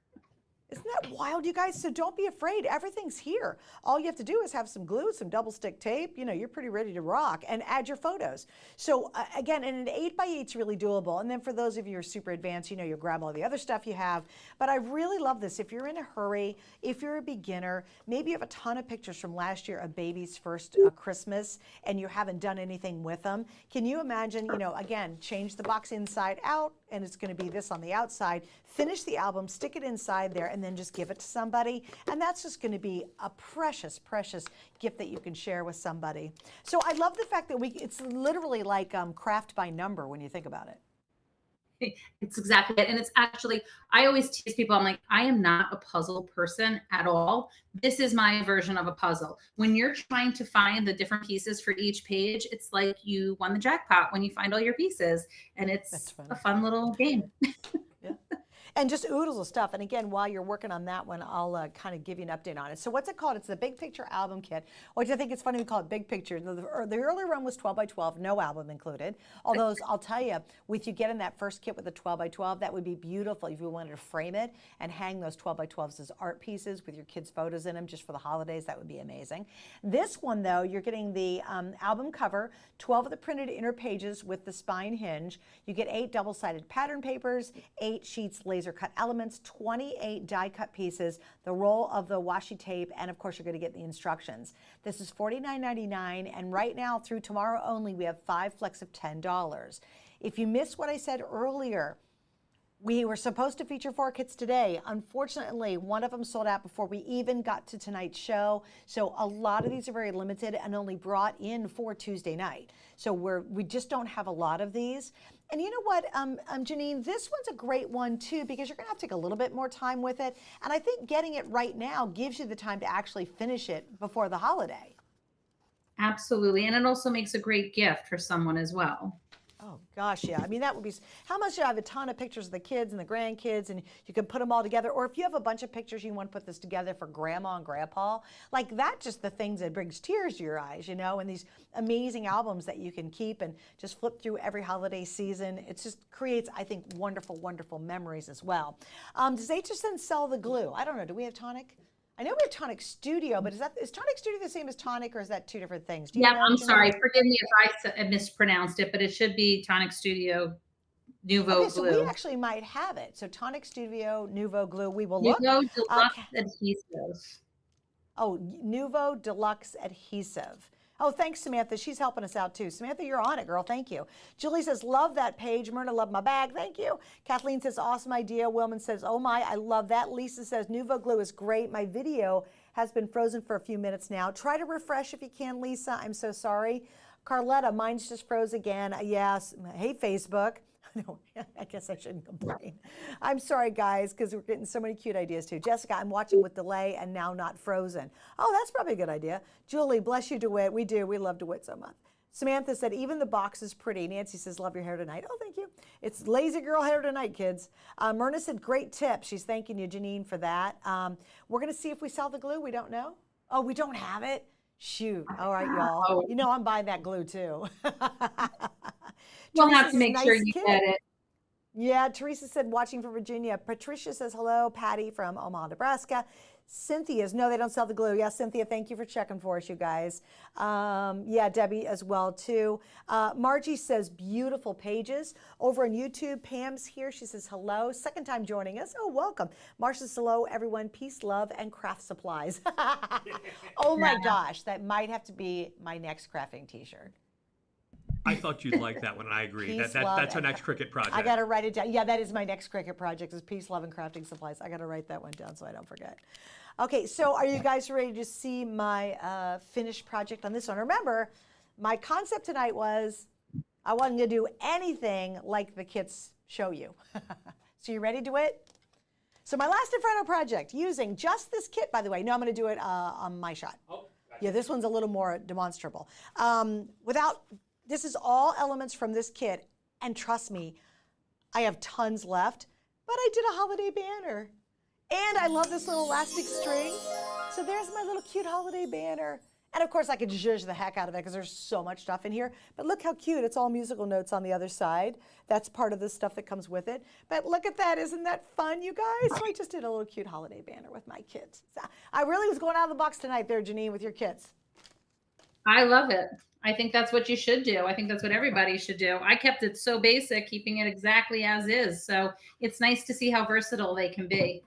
Isn't that wild, you guys? So don't be afraid. Everything's here. All you have to do is have some glue, some double stick tape. You know, you're pretty ready to rock, and add your photos. So again, and an 8x8 is really doable. And then for those of you who are super advanced, you know, you'll grab all the other stuff you have. But I really love this. If you're in a hurry, if you're a beginner, maybe you have a ton of pictures from last year of baby's first Christmas, and you haven't done anything with them. Can you imagine, you know, again, change the box inside out, and it's going to be this on the outside. Finish the album, stick it inside there, and then just give it to somebody. And that's just going to be a precious, precious gift that you can share with somebody. So I love the fact that it's literally like craft by number when you think about it. It's exactly it. And it's actually, I always tease people, I'm like, I am not a puzzle person at all. This is my version of a puzzle. When you're trying to find the different pieces for each page, it's like you won the jackpot when you find all your pieces. And it's a fun little game. Yeah. And just oodles of stuff. And again, while you're working on that one, I'll kind of give you an update on it. So what's it called? It's the Big Picture Album Kit, which I think it's funny we call it Big Picture. The earlier run was 12 by 12, no album included. Although I'll tell you, with you getting that first kit with the 12 by 12, that would be beautiful if you wanted to frame it and hang those 12 by 12s as art pieces with your kids' photos in them just for the holidays. That would be amazing. This one, though, you're getting the album cover, 12 of the printed inner pages with the spine hinge. You get 8 double-sided pattern papers, 8 sheets laser laser cut elements, 28 die cut pieces, the roll of the washi tape, and of course you're going to get the instructions. This is $49.99, and right now through tomorrow only we have 5 flex of $10. If you missed what I said earlier, we were supposed to feature 4 kits today. Unfortunately, one of them sold out before we even got to tonight's show. So a lot of these are very limited and only brought in for Tuesday night. So we just don't have a lot of these. And you know what, Janine, this one's a great one too, because you're gonna have to take a little bit more time with it. And I think getting it right now gives you the time to actually finish it before the holiday. Absolutely. And it also makes a great gift for someone as well. Oh gosh, yeah. I mean, that would be, how much, I have a ton of pictures of the kids and the grandkids, and you can put them all together. Or if you have a bunch of pictures, you want to put this together for grandma and grandpa, like that, just the things that brings tears to your eyes, you know, and these amazing albums that you can keep and just flip through every holiday season. It just creates, I think, wonderful, wonderful memories as well. Does HSN sell the glue? I don't know. Do we have Tonic? I know we have Tonic Studio, but is Tonic Studio the same as Tonic, or is that 2 different things? Do you Yeah, know, I'm Janine? sorry. Forgive me if I mispronounced it, but it should be Tonic Studio Nouveau Okay, so Glue. we actually might have it. So Tonic Studio Nouveau Glue. We will look. Nouveau Deluxe Adhesive. Oh, Nouveau Deluxe Adhesive. Oh, thanks, Samantha. She's helping us out too. Samantha, you're on it, girl. Thank you. Julie says, love that page. Myrna, love my bag. Thank you. Kathleen says, awesome idea. Wilman says, oh my, I love that. Lisa says, Nouveau Glue is great. My video has been frozen for a few minutes now. Try to refresh if you can, Lisa. I'm so sorry. Carletta, mine's just froze again. Yes. Hey, Facebook. No, I guess I shouldn't complain. I'm sorry, guys, because we're getting so many cute ideas too. Jessica, I'm watching with delay and now not frozen. Oh, that's probably a good idea. Julie, bless you, DeWitt. We do. We love DeWitt so much. Samantha said, even the box is pretty. Nancy says, love your hair tonight. Oh, thank you. It's lazy girl hair tonight, kids. Myrna said, great tip. She's thanking you, Janine, for that. We're going to see if we sell the glue. We don't know. Oh, we don't have it? Shoot. All right, y'all. You know I'm buying that glue too. We'll have to make nice sure you kid. get it. Yeah, Teresa said, watching from Virginia. Patricia says, hello. Patty from Omaha, Nebraska. Cynthia's, no, they don't sell the glue. Yeah, Cynthia, thank you for checking for us, you guys. Yeah, Debbie as well, too. Margie says, beautiful pages. Over on YouTube, Pam's here. She says, hello. Second time joining us. Oh, welcome. Marcia says, hello, everyone. Peace, love, and craft supplies. Oh, my gosh. That might have to be my next crafting t-shirt. I thought you'd like that one, and I agree. Peace, That's our next Cricut project. I got to write it down. Yeah, that is my next Cricut project, is Peace, Love, and Crafting Supplies. I got to write that one down so I don't forget. Okay, so are you guys ready to see my finished project on this one? Remember, my concept tonight was I wasn't going to do anything like the kits show you. So you ready to do it? So my last Inferno project, using just this kit, by the way. No, I'm going to do it on my shot. Oh, gotcha. Yeah, this one's a little more demonstrable. This is all elements from this kit, and trust me, I have tons left, but I did a holiday banner. And I love this little elastic string. So there's my little cute holiday banner. And of course I could zhuzh the heck out of it because there's so much stuff in here. But look how cute, it's all musical notes on the other side. That's part of the stuff that comes with it. But look at that, isn't that fun, you guys? So I just did a little cute holiday banner with my kids. So I really was going out of the box tonight there, Janine, with your kids. I love it. I think that's what you should do. I think that's what everybody should do. I kept it so basic, keeping it exactly as is. So it's nice to see how versatile they can be.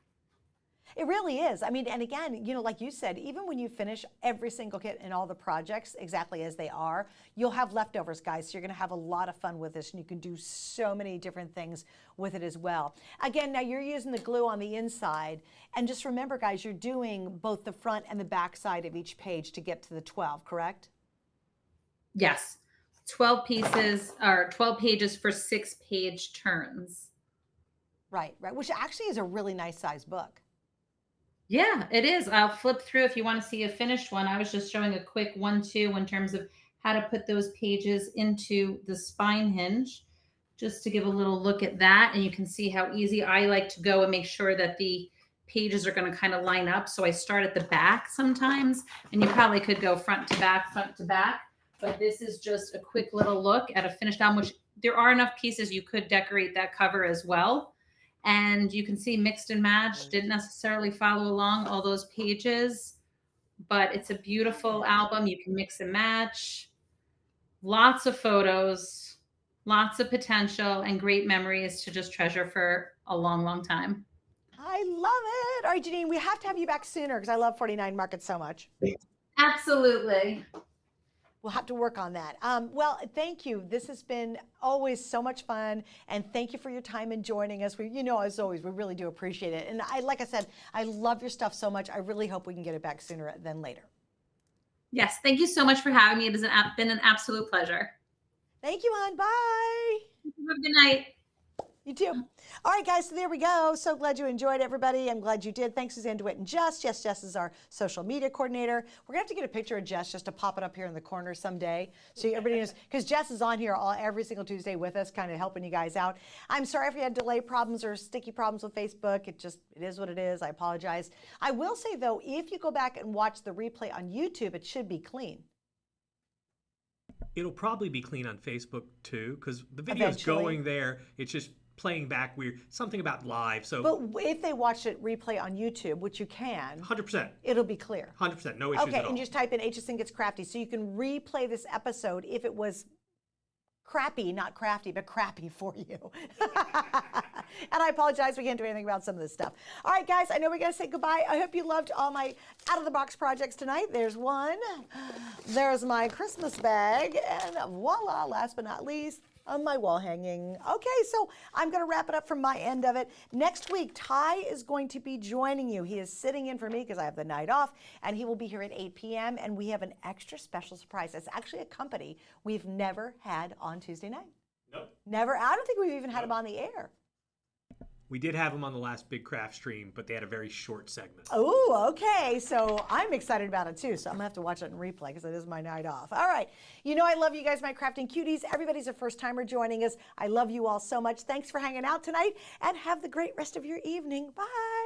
It really is. I mean, and again, you know, like you said, even when you finish every single kit and all the projects exactly as they are, you'll have leftovers, guys. So you're going to have a lot of fun with this, and you can do so many different things with it as well. Again, now you're using the glue on the inside. And just remember, guys, you're doing both the front and the back side of each page to get to the 12, correct? Yes. 12 pieces or 12 pages for 6-page turns. Right, right. Which actually is a really nice size book. Yeah, it is. I'll flip through if you want to see a finished one. I was just showing a quick 1-2 in terms of how to put those pages into the spine hinge, just to give a little look at that. And you can see how easy I like to go and make sure that the pages are going to kind of line up. So I start at the back sometimes, and you probably could go front to back, but this is just a quick little look at a finished album, which there are enough pieces you could decorate that cover as well. And you can see mixed and matched, didn't necessarily follow along all those pages, but it's a beautiful album. You can mix and match. Lots of photos. Lots of potential and great memories to just treasure for a long, long time. I love it. All right, Janine, we have to have you back sooner because I love 49 Market so much. Absolutely. We'll have to work on that. Well, thank you. This has been always so much fun, and thank you for your time and joining us. As always, we really do appreciate it. And like I said, I love your stuff so much. I really hope we can get it back sooner than later. Yes, thank you so much for having me. It has been an absolute pleasure. Thank you, hon. Bye. Have a good night. You too. All right, guys, so there we go. So glad you enjoyed, everybody. I'm glad you did. Thanks, Suzanne, DeWitt, and Jess. Jess is our social media coordinator. We're going to have to get a picture of Jess just to pop it up here in the corner someday so everybody knows, because Jess is on here every single Tuesday with us, kind of helping you guys out. I'm sorry if you had delay problems or sticky problems with Facebook. It is what it is. I apologize. I will say, though, if you go back and watch the replay on YouTube, it should be clean. It'll probably be clean on Facebook, too, because the video's going there. It's just playing back weird, something about live. So, but if they watch it replay on YouTube, which you can, 100%, it'll be clear. 100%, no issues at all. Okay, and just type in HSN Gets Crafty, so you can replay this episode if it was crappy, not crafty, but crappy for you. And I apologize, we can't do anything about some of this stuff. All right, guys, I know we got to say goodbye. I hope you loved all my out-of-the-box projects tonight. There's one. There's my Christmas bag. And voila, last but not least, on my wall hanging. Okay, so I'm going to wrap it up from my end of it. Next week, Ty is going to be joining you. He is sitting in for me because I have the night off, and he will be here at 8 p.m., and we have an extra special surprise. It's actually a company we've never had on Tuesday night. Nope. Never. I don't think we've even had him on the air. We did have them on the last Big Craft stream, but they had a very short segment. Oh, okay. So I'm excited about it too. So I'm gonna have to watch it in replay because it is my night off. All right. You know I love you guys, my crafting cuties. Everybody's a first timer joining us. I love you all so much. Thanks for hanging out tonight, and have the great rest of your evening. Bye.